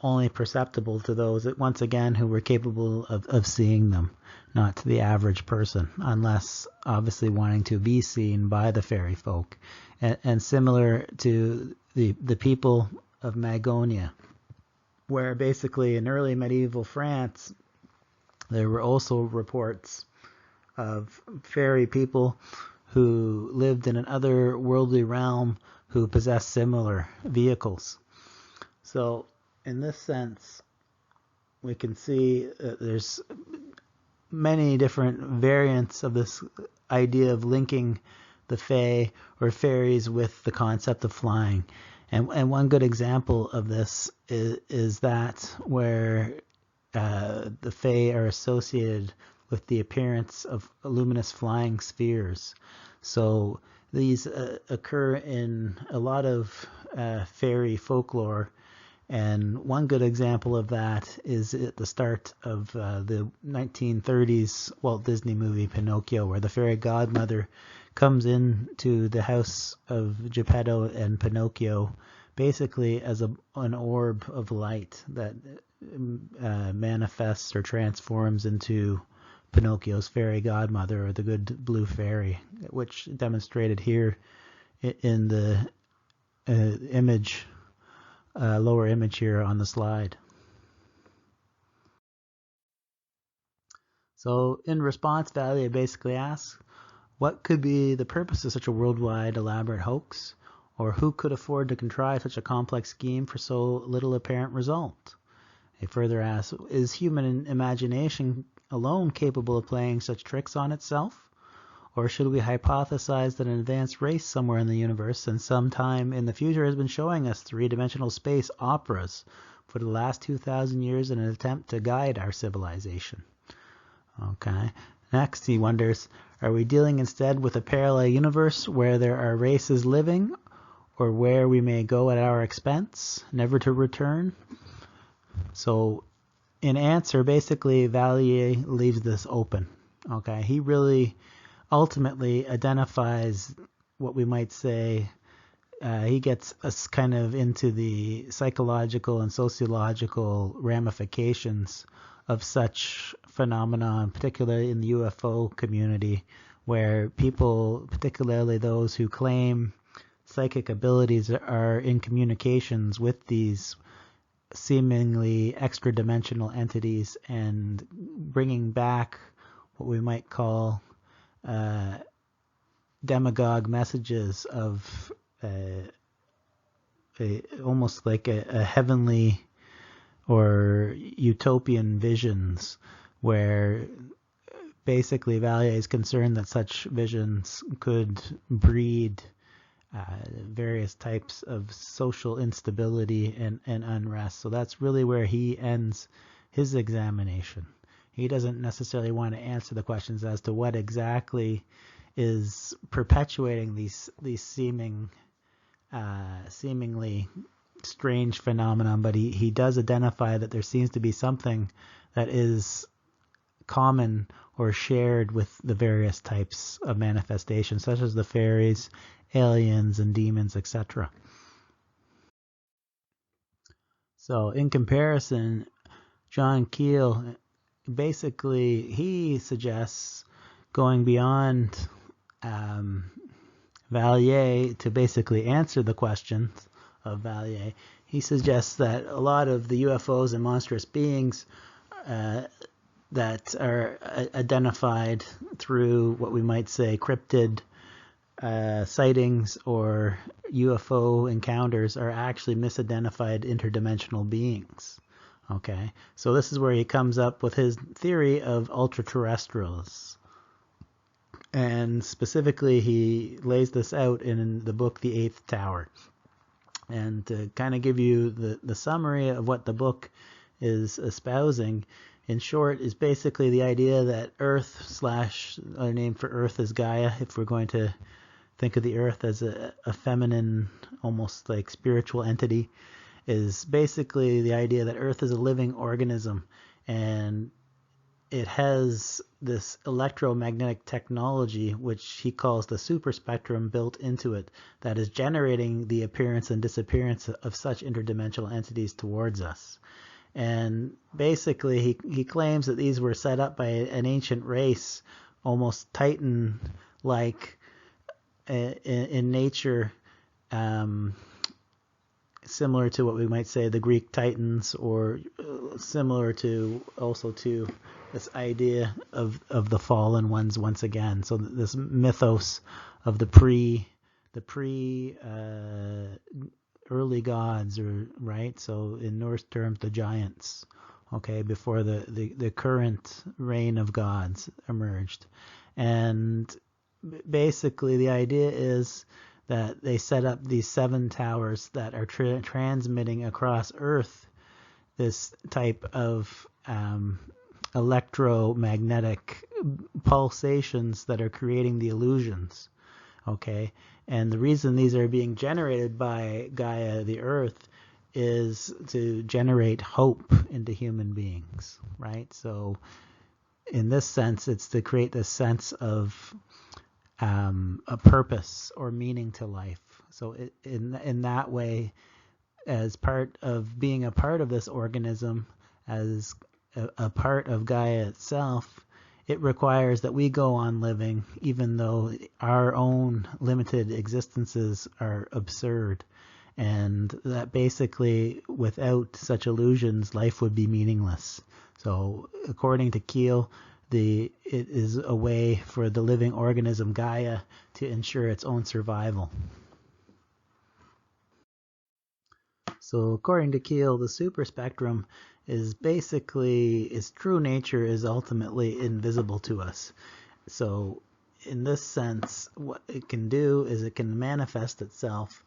only perceptible to those, once again, who were capable of seeing them, not to the average person, unless obviously wanting to be seen by the fairy folk. And similar to the people of Magonia, where basically in early medieval France, there were also reports of fairy people who lived in an otherworldly realm who possessed similar vehicles. So in this sense, we can see there's many different variants of this idea of linking the fae or fairies with the concept of flying. And one good example of this is that where the fae are associated with the appearance of luminous flying spheres. So these occur in a lot of fairy folklore, and one good example of that is at the start of the 1930s Walt Disney movie Pinocchio, where the fairy godmother comes into the house of Geppetto and Pinocchio basically as an orb of light that manifests or transforms into Pinocchio's fairy godmother, or the good blue fairy, which demonstrated here in the image, lower image here on the slide. So in response, Valier basically asks, what could be the purpose of such a worldwide elaborate hoax? Or who could afford to contrive such a complex scheme for so little apparent result? He further asks, is human imagination alone capable of playing such tricks on itself? Or should we hypothesize that an advanced race somewhere in the universe and sometime in the future has been showing us three-dimensional space operas for the last 2,000 years in an attempt to guide our civilization? Okay. Next, he wonders, are we dealing instead with a parallel universe where there are races living, or where we may go at our expense, never to return? So in answer, basically, Valier leaves this open. Okay, he really ultimately identifies what we might say, he gets us kind of into the psychological and sociological ramifications of such phenomena, particularly in the UFO community, where people, particularly those who claim psychic abilities, are in communications with these seemingly extra-dimensional entities and bringing back what we might call demagogue messages of almost like a heavenly or utopian visions, where basically Valier is concerned that such visions could breed various types of social instability and unrest. So that's really where he ends his examination. He doesn't necessarily want to answer the questions as to what exactly is perpetuating these seemingly strange phenomenon, but he does identify that there seems to be something that is common or shared with the various types of manifestations, such as the fairies, aliens, and demons, etc. So in comparison, John Keel, basically, he suggests going beyond Valier to basically answer the questions of Valier. He suggests that a lot of the UFOs and monstrous beings that are identified through what we might say cryptid sightings or UFO encounters are actually misidentified interdimensional beings. Okay, so this is where he comes up with his theory of ultra-terrestrials. And specifically, he lays this out in the book The Eighth Tower. And to kind of give you the summary of what the book is espousing, in short, is basically the idea that Earth / our name for Earth is Gaia, if we're going to think of the Earth as a feminine, almost like spiritual entity, is basically the idea that Earth is a living organism, and it has this electromagnetic technology, which he calls the superspectrum, built into it, that is generating the appearance and disappearance of such interdimensional entities towards us. And basically, he claims that these were set up by an ancient race, almost Titan-like in nature, similar to what we might say the Greek Titans, or similar to also to this idea of the fallen ones once again. So this mythos of the pre early gods, or right? So in Norse terms, the giants. okay, before the current reign of gods emerged. And basically the idea is that they set up these 7 towers that are transmitting across Earth this type of electromagnetic pulsations that are creating the illusions. Okay, and the reason these are being generated by Gaia, the Earth, is to generate hope into human beings, right? So in this sense, it's to create this sense of a purpose or meaning to life. So in that way, as part of being a part of this organism, as a part of Gaia itself, it requires that we go on living even though our own limited existences are absurd, and that basically without such illusions life would be meaningless. So according to Keel, it is a way for the living organism Gaia to ensure its own survival. So according to Keel, the superspectrum is basically, its true nature is ultimately invisible to us. So in this sense, what it can do is it can manifest itself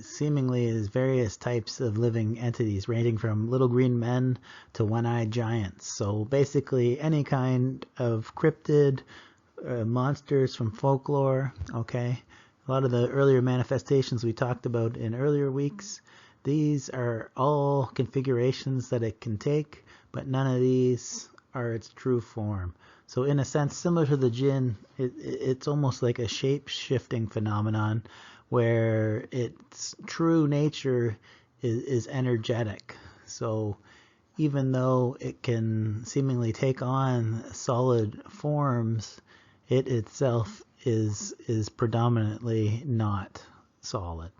seemingly as various types of living entities, ranging from little green men to one-eyed giants. So basically any kind of cryptid, monsters from folklore, okay? A lot of the earlier manifestations we talked about in earlier weeks, these are all configurations that it can take, but none of these are its true form. So in a sense, similar to the jinn, it's almost like a shape-shifting phenomenon where its true nature is energetic. So even though it can seemingly take on solid forms, it itself is predominantly not solid.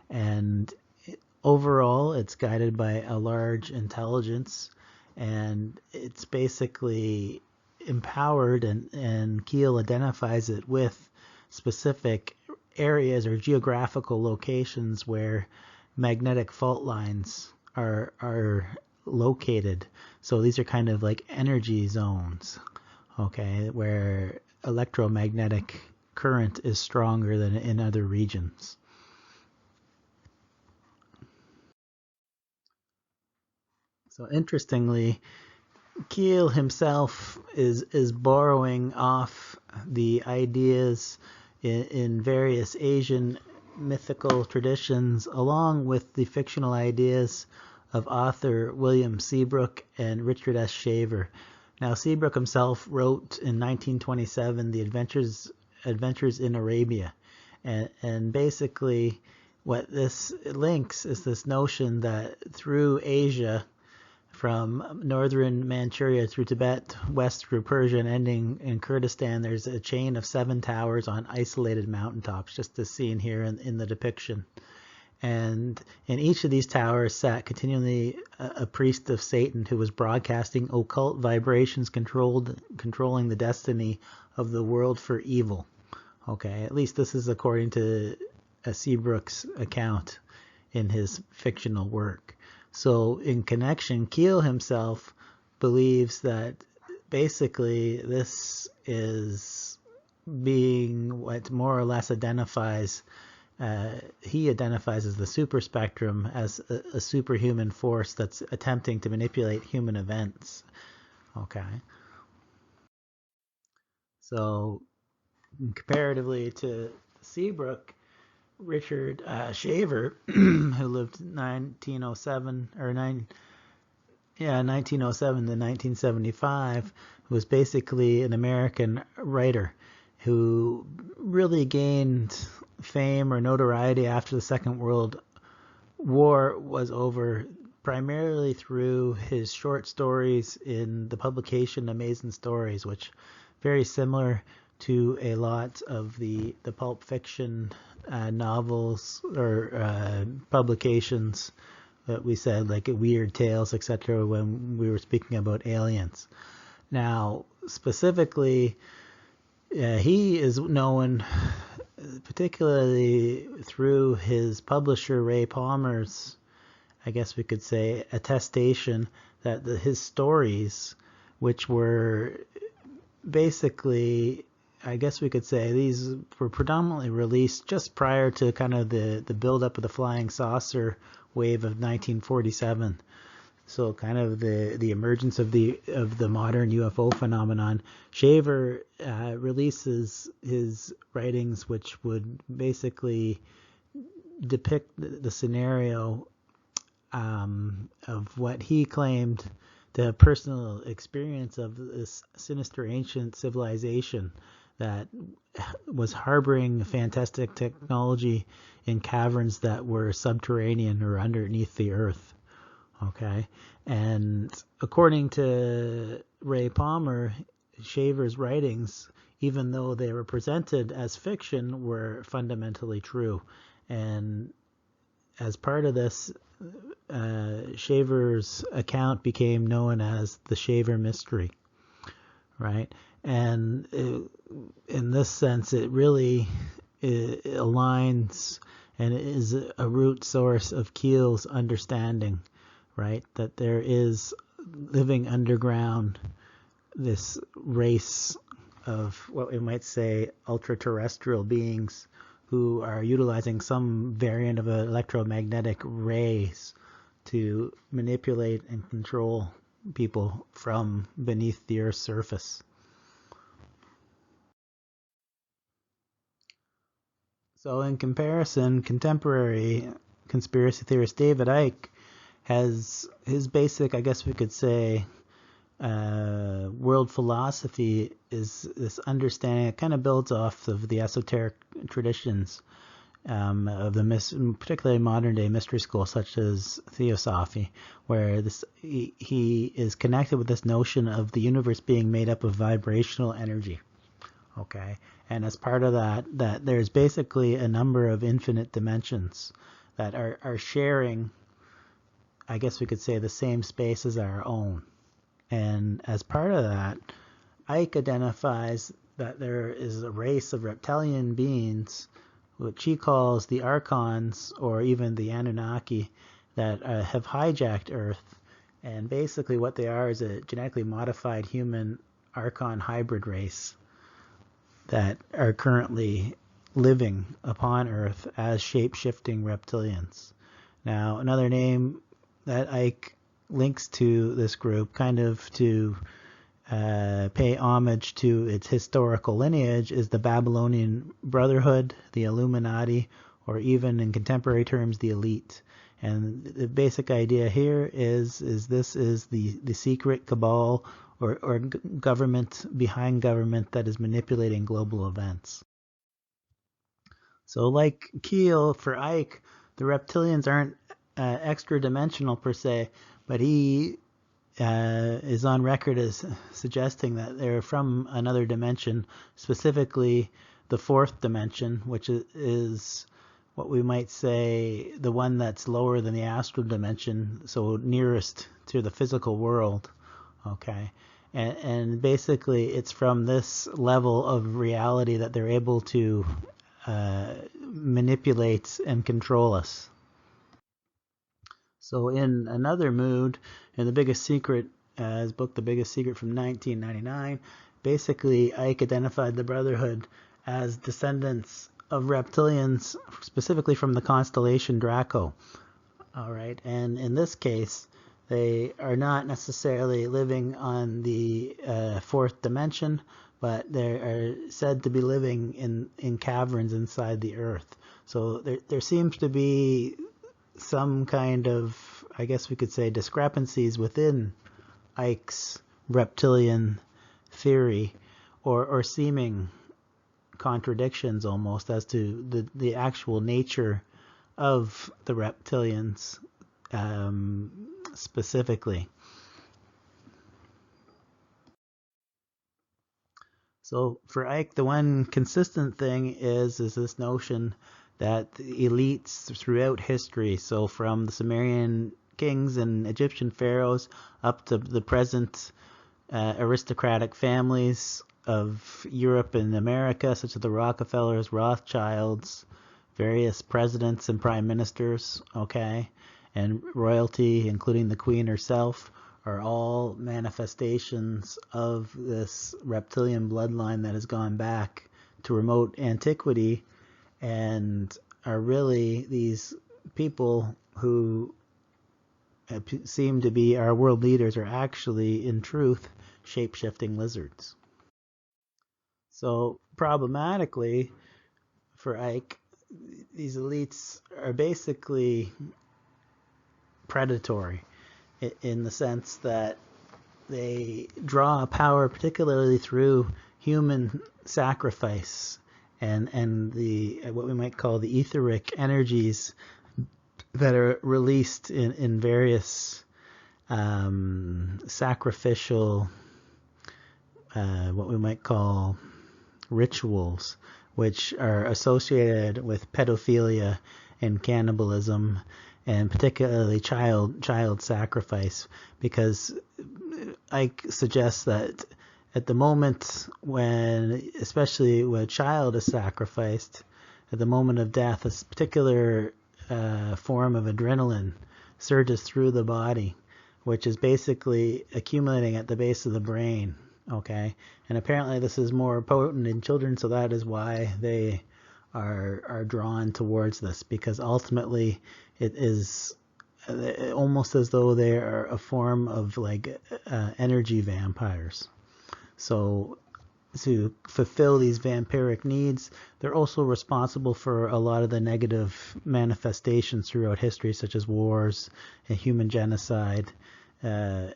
And overall, it's guided by a large intelligence, and it's basically empowered, and Keel identifies it with specific areas or geographical locations where magnetic fault lines are located. So these are kind of like energy zones, okay, where electromagnetic current is stronger than in other regions. So interestingly, Keel himself is borrowing off the ideas in various Asian mythical traditions, along with the fictional ideas of author William Seabrook and Richard S. Shaver. Now, Seabrook himself wrote in 1927 The Adventures in Arabia, and basically what this links is this notion that through Asia, from northern Manchuria through Tibet, west through Persia, and ending in Kurdistan, there's a chain of 7 towers on isolated mountaintops, just as seen here in the depiction. And in each of these towers sat continually a priest of Satan who was broadcasting occult vibrations controlling the destiny of the world for evil. Okay, at least this is according to Seabrook's account in his fictional work. So in connection, Keel himself believes that basically this is being what more or less identifies, he identifies as the superspectrum, as a superhuman force that's attempting to manipulate human events. Okay. So comparatively to Seabrook, Richard Shaver, who lived 1907 to 1975, was basically an American writer who really gained fame or notoriety after the Second World War was over, primarily through his short stories in the publication Amazing Stories, which very similar to a lot of the pulp fiction novels or publications that we said, like Weird Tales, etc., when we were speaking about aliens. Now, specifically, he is known particularly through his publisher Ray Palmer's, I guess we could say, attestation that his stories, which were basically, I guess we could say, these were predominantly released just prior to kind of the buildup of the flying saucer wave of 1947. So kind of the emergence of the modern UFO phenomenon. Shaver releases his writings, which would basically depict the scenario of what he claimed to have personal experience of this sinister ancient civilization that was harboring fantastic technology in caverns that were subterranean or underneath the earth. Okay, and according to Ray Palmer, Shaver's writings, even though they were presented as fiction, were fundamentally true. And as part of this, Shaver's account became known as the Shaver Mystery, right? And in this sense, it really aligns and is a root source of Keel's understanding, right? That there is living underground this race of what we might say ultra-terrestrial beings who are utilizing some variant of electromagnetic rays to manipulate and control people from beneath the Earth's surface. So in comparison, contemporary conspiracy theorist David Icke has his basic, I guess we could say, world philosophy is this understanding. It kind of builds off of the esoteric traditions of the particularly modern day mystery schools such as Theosophy, where he is connected with this notion of the universe being made up of vibrational energy. Okay, and as part of that there's basically a number of infinite dimensions that are sharing, I guess we could say, the same space as our own. And as part of that, Icke identifies that there is a race of reptilian beings, which he calls the Archons or even the Anunnaki, that have hijacked Earth. And basically what they are is a genetically modified human Archon hybrid race that are currently living upon Earth as shape-shifting reptilians. Now, another name that Icke links to this group, kind of to pay homage to its historical lineage, is the Babylonian Brotherhood, the Illuminati, or even in contemporary terms, the elite. And the basic idea here is this is the secret cabal or government behind government that is manipulating global events. So like Keel, for Icke, the reptilians aren't extra dimensional per se, but he is on record as suggesting that they're from another dimension, specifically the fourth dimension, which is what we might say the one that's lower than the astral dimension, so nearest to the physical world. Okay, and basically it's from this level of reality that they're able to manipulate and control us. So in another mood, in The Biggest Secret, his book The Biggest Secret from 1999, basically Icke identified the Brotherhood as descendants of reptilians, specifically from the constellation Draco. All right, and in this case, they are not necessarily living on the fourth dimension, but they are said to be living in caverns inside the Earth. So there seems to be some kind of, I guess we could say, discrepancies within Icke's reptilian theory, or seeming contradictions almost as to the actual nature of the reptilians specifically. So for Icke, the one consistent thing is this notion that the elites throughout history, so from the Sumerian kings and Egyptian pharaohs up to the present aristocratic families of Europe and America, such as the Rockefellers, Rothschilds, various presidents and prime ministers, okay, and royalty, including the Queen herself, are all manifestations of this reptilian bloodline that has gone back to remote antiquity, and are really these people who seem to be our world leaders are actually, in truth, shape-shifting lizards. So problematically for Ike, these elites are basically predatory in the sense that they draw power particularly through human sacrifice and the what we might call the etheric energies that are released in various sacrificial what we might call rituals, which are associated with pedophilia and cannibalism, and particularly child sacrifice, because I suggest that at the moment when, especially when a child is sacrificed, at the moment of death, a particular form of adrenaline surges through the body, which is basically accumulating at the base of the brain. Okay, and apparently this is more potent in children, so that is why they are drawn towards this, because ultimately it is almost as though they are a form of like energy vampires. So to fulfill these vampiric needs, they're also responsible for a lot of the negative manifestations throughout history, such as wars and human genocide,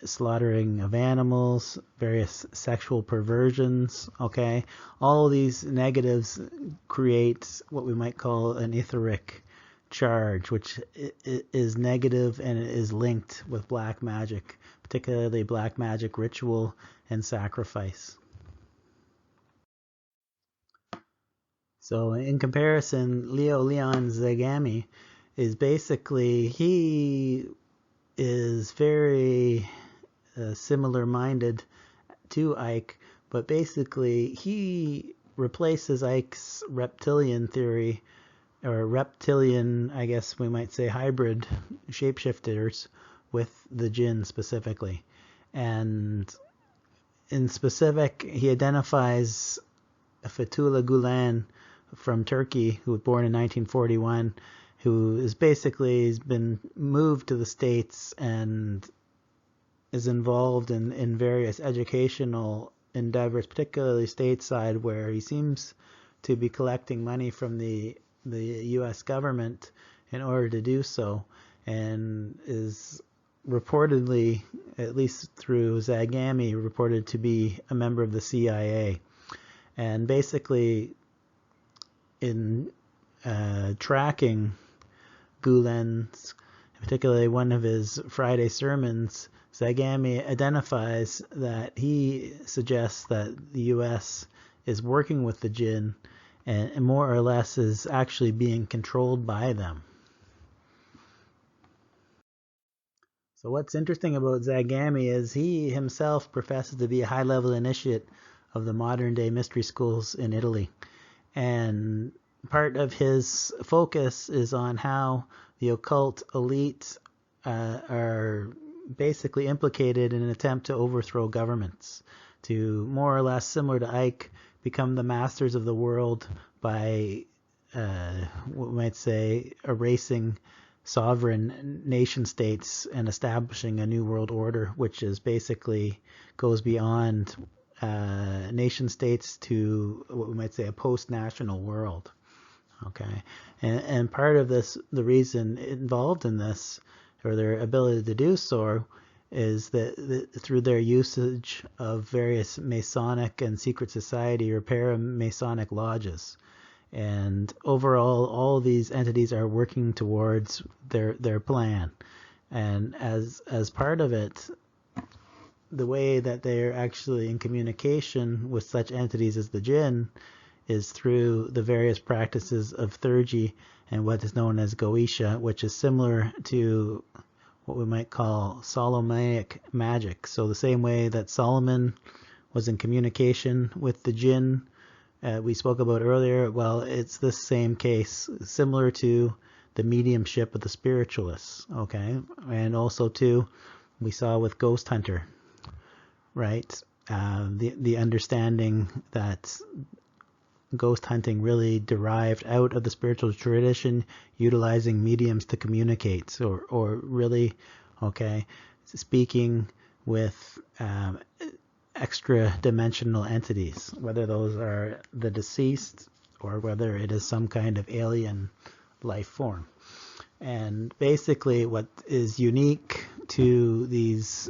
slaughtering of animals, various sexual perversions. Okay, all of these negatives create what we might call an etheric charge, which is negative and it is linked with black magic, particularly black magic ritual and sacrifice. So in comparison, Leo Leon Zagami is basically, he is very similar-minded to Ike, but basically he replaces Ike's reptilian theory, or reptilian, I guess we might say, hybrid shapeshifters with the jinn specifically. And in specific, he identifies Fethullah Gulen from Turkey, who was born in 1941, who is basically has been moved to the States and is involved in various educational endeavors, particularly stateside, where he seems to be collecting money from the U.S. government in order to do so, and is reportedly, at least through Zagami, reported to be a member of the CIA. And basically, in tracking Gulen's, particularly one of his Friday sermons, Zagami identifies that he suggests that the U.S. is working with the jinn and more or less is actually being controlled by them. So what's interesting about Zagami is he himself professes to be a high-level initiate of the modern-day mystery schools in Italy. And part of his focus is on how the occult elite are basically implicated in an attempt to overthrow governments, to more or less, similar to Ike, become the masters of the world by, what we might say, erasing sovereign nation states and establishing a new world order, which is basically goes beyond nation states to what we might say a post-national world. Okay, and part of this, the reason involved in this, or their ability to do so, is that through their usage of various Masonic and secret society or para-Masonic lodges. And overall, all of these entities are working towards their plan. And as part of it, the way that they're actually in communication with such entities as the jinn is through the various practices of theurgy and what is known as Goetia, which is similar to what we might call Solomonic magic. So the same way that Solomon was in communication with the jinn we spoke about earlier, well, it's the same case, similar to the mediumship of the spiritualists, okay? And also, too, we saw with Ghost Hunter, right? The understanding that ghost hunting really derived out of the spiritual tradition, utilizing mediums to communicate, or really, okay, speaking with extra dimensional entities, whether those are the deceased or whether it is some kind of alien life form. And basically what is unique to these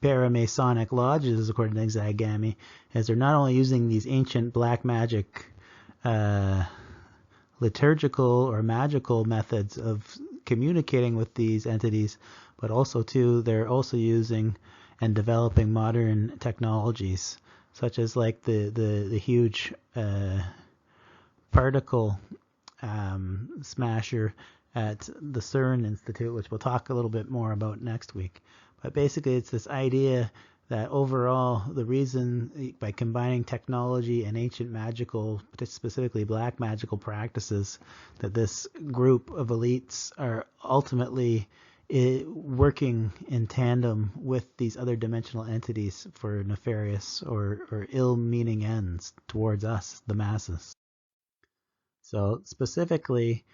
Paramasonic lodges, according to Zagami, is they're not only using these ancient black magic liturgical or magical methods of communicating with these entities, but also too they're also using and developing modern technologies, such as like the huge particle smasher at the CERN Institute, which we'll talk a little bit more about next week. But basically it's this idea that overall the reason, by combining technology and ancient magical, specifically black magical practices, that this group of elites are ultimately working in tandem with these other dimensional entities for nefarious or ill-meaning ends towards us, the masses. So specifically,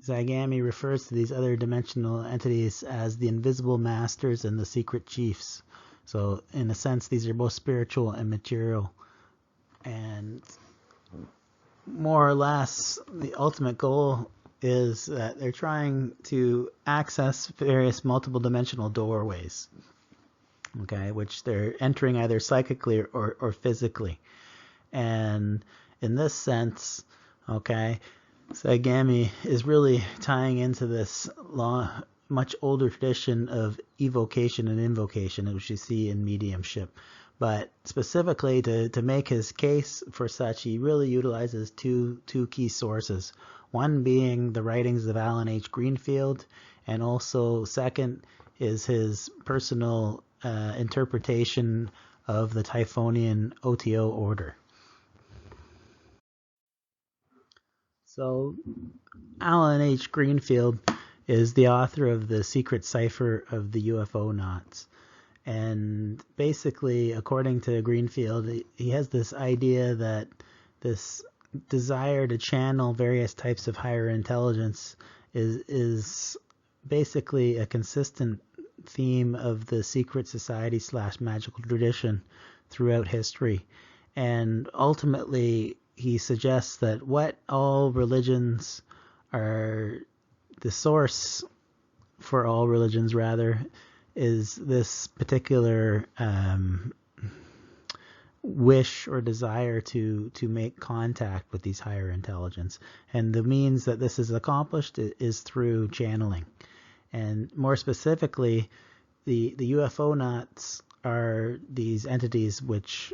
Zagami refers to these other dimensional entities as the invisible masters and the secret chiefs. So in a sense, these are both spiritual and material. And more or less, the ultimate goal is that they're trying to access various multiple dimensional doorways, okay, which they're entering either psychically or physically. And in this sense, okay, Zagami is really tying into this much older tradition of evocation and invocation, which you see in mediumship. But specifically to make his case for such, he really utilizes two key sources. One being the writings of Alan H. Greenfield, and also second is his personal interpretation of the Typhonian OTO order. So Alan H. Greenfield is the author of the Secret Cipher of the UFO Knots. And basically, according to Greenfield, he has this idea that this desire to channel various types of higher intelligence is basically a consistent theme of the secret society / magical tradition throughout history. And ultimately, he suggests that what all religions are, the source for all religions rather, is this particular wish or desire to make contact with these higher intelligence. And the means that this is accomplished is through channeling. And more specifically, the UFO knots are these entities which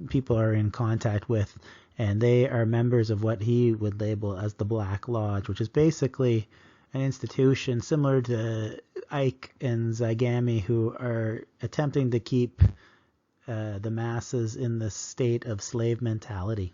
people are in contact with, and they are members of what he would label as the Black Lodge, which is basically an institution similar to Ike and Zagami, who are attempting to keep the masses in the state of slave mentality.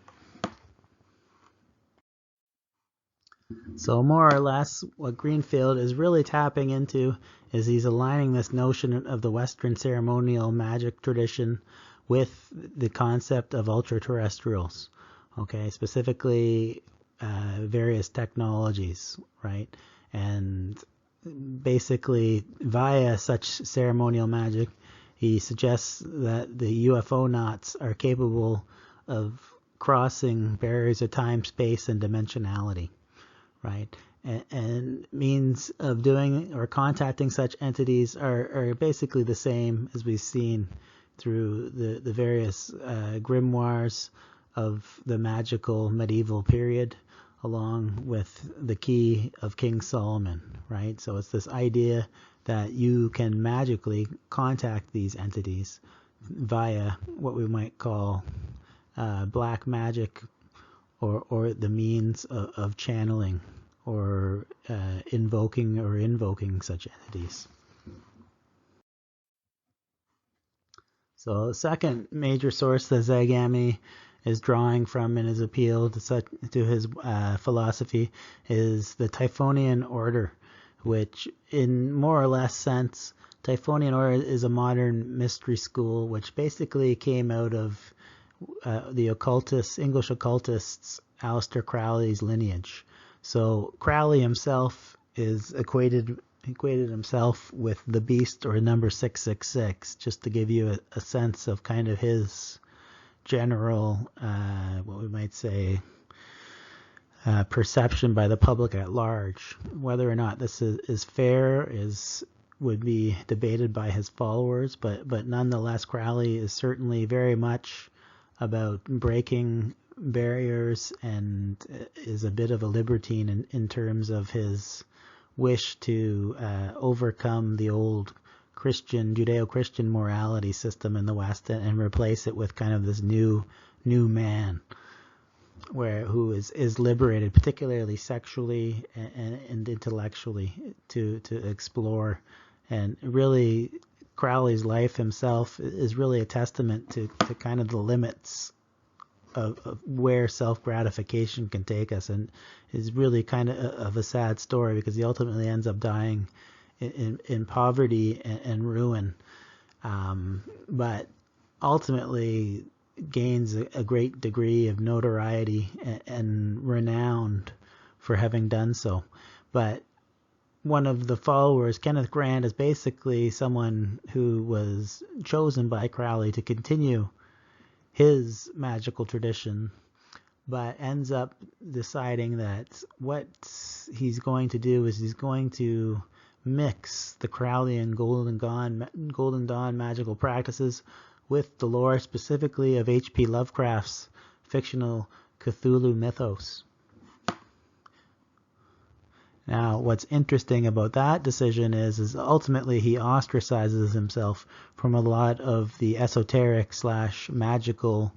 So more or less what Greenfield is really tapping into is he's aligning this notion of the Western ceremonial magic tradition with the concept of ultra-terrestrials, okay, specifically various technologies, right? And basically via such ceremonial magic, he suggests that the UFO knots are capable of crossing barriers of time, space, and dimensionality, right? And means of doing or contacting such entities are basically the same as we've seen through the various grimoires of the magical medieval period, along with the key of King Solomon, right? So it's this idea that you can magically contact these entities via what we might call black magic, or the means of channeling or invoking such entities. So the second major source that Zagami is drawing from in his appeal to his philosophy is the Typhonian order. which in more or less sense, Typhonian Order is a modern mystery school, which basically came out of the English occultists, Aleister Crowley's lineage. So Crowley himself is equated himself with the beast or number 666, just to give you a sense of kind of his general, what we might say, perception by the public at large. Whether or not this is fair would be debated by his followers, but nonetheless, Crowley is certainly very much about breaking barriers and is a bit of a libertine in terms of his wish to overcome the old Judeo-Christian morality system in the West and replace it with kind of this new man, who is liberated, particularly sexually and intellectually, to explore. And really, Crowley's life himself is really a testament to kind of the limits of where self-gratification can take us, and is really kind of a sad story because he ultimately ends up dying in poverty and ruin, but ultimately gains a great degree of notoriety and renowned for having done so. But one of the followers, Kenneth Grant, is basically someone who was chosen by Crowley to continue his magical tradition, but ends up deciding that what he's going to do is he's going to mix the Crowleyan Golden Dawn magical practices with the lore specifically of H.P. Lovecraft's fictional Cthulhu mythos. Now, what's interesting about that decision is ultimately he ostracizes himself from a lot of the esoteric / magical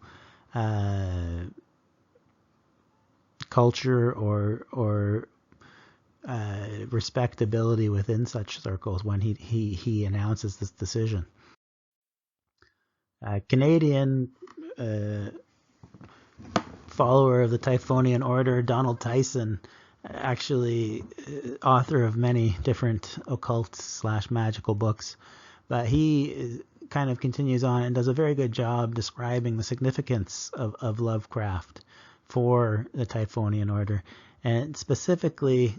culture or respectability within such circles when he announces this decision. Canadian follower of the Typhonian Order, Donald Tyson, actually author of many different occult / magical books, but he kind of continues on and does a very good job describing the significance of Lovecraft for the Typhonian Order. And specifically,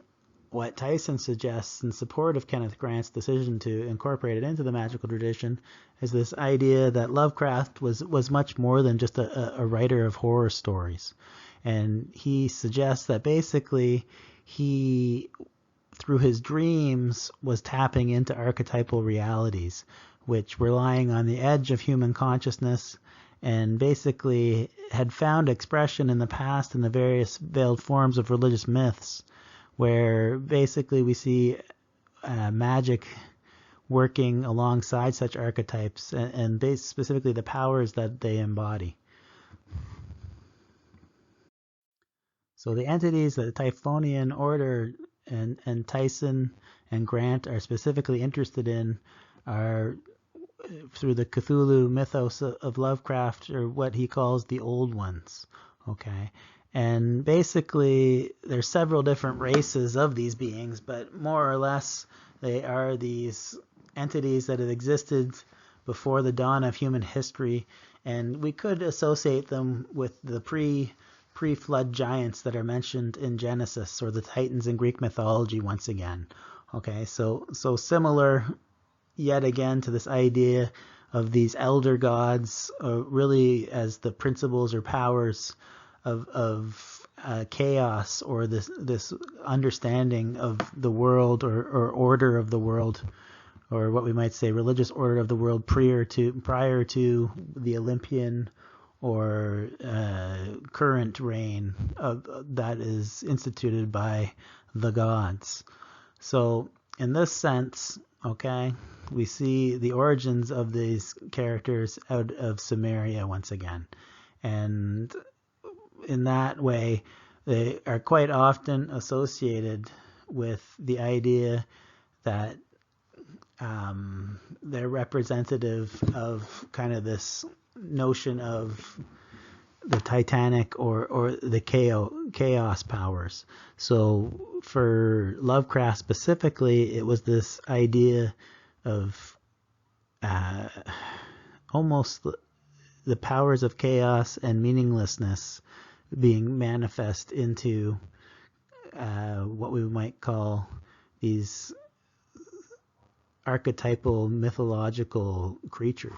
what Tyson suggests in support of Kenneth Grant's decision to incorporate it into the magical tradition is this idea that Lovecraft was much more than just a writer of horror stories. And he suggests that basically he, through his dreams, was tapping into archetypal realities, which were lying on the edge of human consciousness and basically had found expression in the past in the various veiled forms of religious myths, where basically we see magic working alongside such archetypes and specifically the powers that they embody. So the entities that the Typhonian Order and Tyson and Grant are specifically interested in are, through the Cthulhu mythos of Lovecraft, or what he calls the Old Ones. Okay, and basically there's several different races of these beings, but more or less they are these entities that have existed before the dawn of human history, and we could associate them with the pre-flood giants that are mentioned in Genesis, or the Titans in Greek mythology once again. Okay, so similar yet again to this idea of these elder gods, really as the principles or powers of chaos, or this understanding of the world or order of the world, or what we might say religious order of the world prior to the Olympian or current reign that is instituted by the gods. So in this sense, okay, we see the origins of these characters out of Sumeria once again. And in that way, they are quite often associated with the idea that they're representative of kind of this notion of the Titanic or the chaos powers. So for Lovecraft specifically, it was this idea of almost the powers of chaos and meaninglessness being manifest into what we might call these archetypal mythological creatures.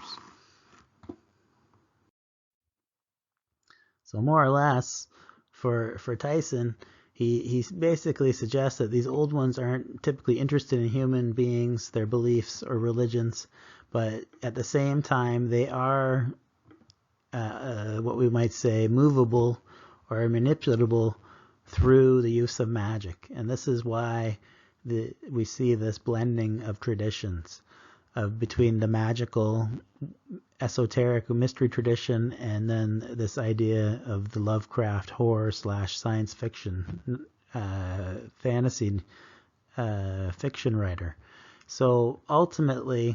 So more or less, for Tyson, he basically suggests that these old ones aren't typically interested in human beings, their beliefs, or religions, but at the same time they are what we might say movable or manipulatable through the use of magic. And this is why we see this blending of traditions between the magical, esoteric, mystery tradition and then this idea of the Lovecraft horror / science fiction fantasy fiction writer. So ultimately,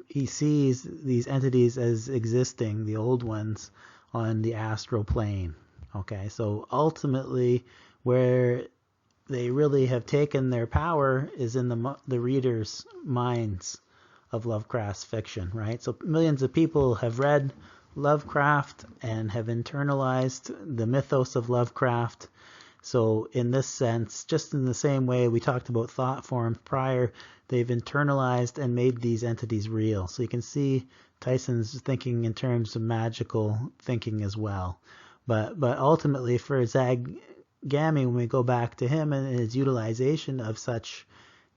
he sees these entities as existing, the old ones, on the astral plane. Okay, so ultimately, where they really have taken their power is in the reader's minds of Lovecraft's fiction, right? So millions of people have read Lovecraft and have internalized the mythos of Lovecraft. So in this sense, just in the same way we talked about thought forms prior, they've internalized and made these entities real. So you can see Tyson's thinking in terms of magical thinking as well. But ultimately for Zag Gammy, when we go back to him and his utilization of such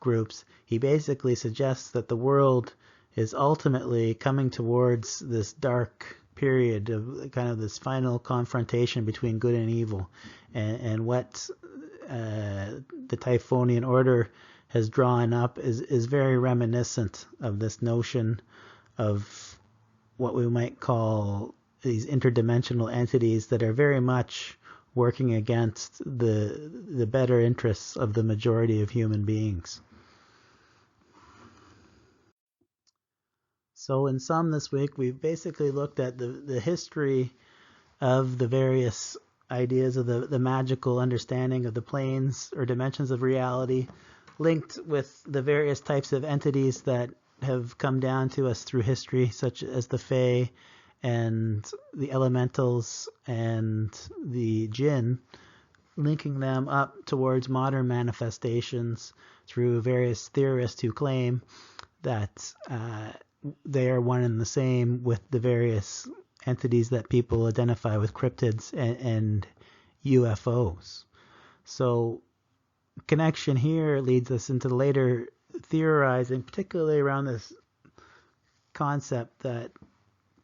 groups, he basically suggests that the world is ultimately coming towards this dark period of kind of this final confrontation between good and evil, and what the Typhonian order has drawn up is very reminiscent of this notion of what we might call these interdimensional entities that are very much working against the better interests of the majority of human beings. So in sum, this week we've basically looked at the history of the various ideas of the magical understanding of the planes or dimensions of reality, linked with the various types of entities that have come down to us through history, such as the Fae and the elementals and the Jinn, linking them up towards modern manifestations through various theorists who claim that they are one and the same with the various entities that people identify with cryptids and UFOs. So connection here leads us into later theorizing, particularly around this concept that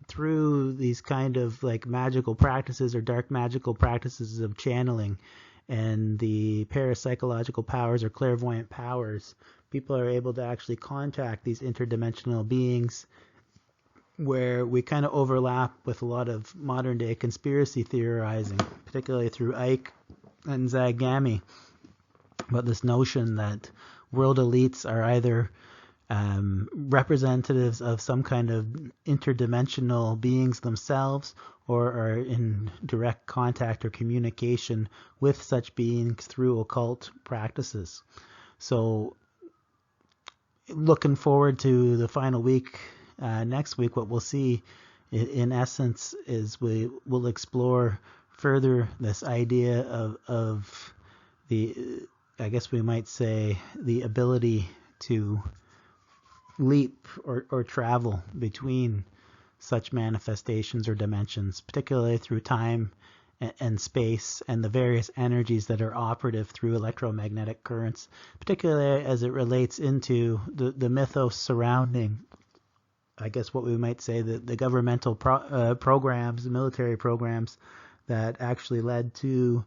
through these kind of like magical practices or dark magical practices of channeling and the parapsychological powers or clairvoyant powers, people are able to actually contact these interdimensional beings, where we kind of overlap with a lot of modern day conspiracy theorizing, particularly through Ike and Zag Gammy, about this notion that world elites are either representatives of some kind of interdimensional beings themselves, or are in direct contact or communication with such beings through occult practices. So looking forward to the final week next week, what we'll see in essence is we will explore further this idea of the, I guess we might say, the ability to leap or travel between such manifestations or dimensions, particularly through time and space and the various energies that are operative through electromagnetic currents, particularly as it relates into the mythos surrounding, I guess what we might say, the governmental programs, the military programs that actually led to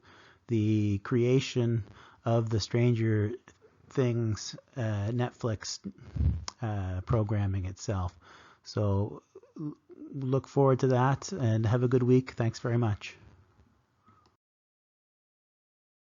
the creation of the Stranger Things Netflix programming itself. So look forward to that and have a good week. Thanks very much.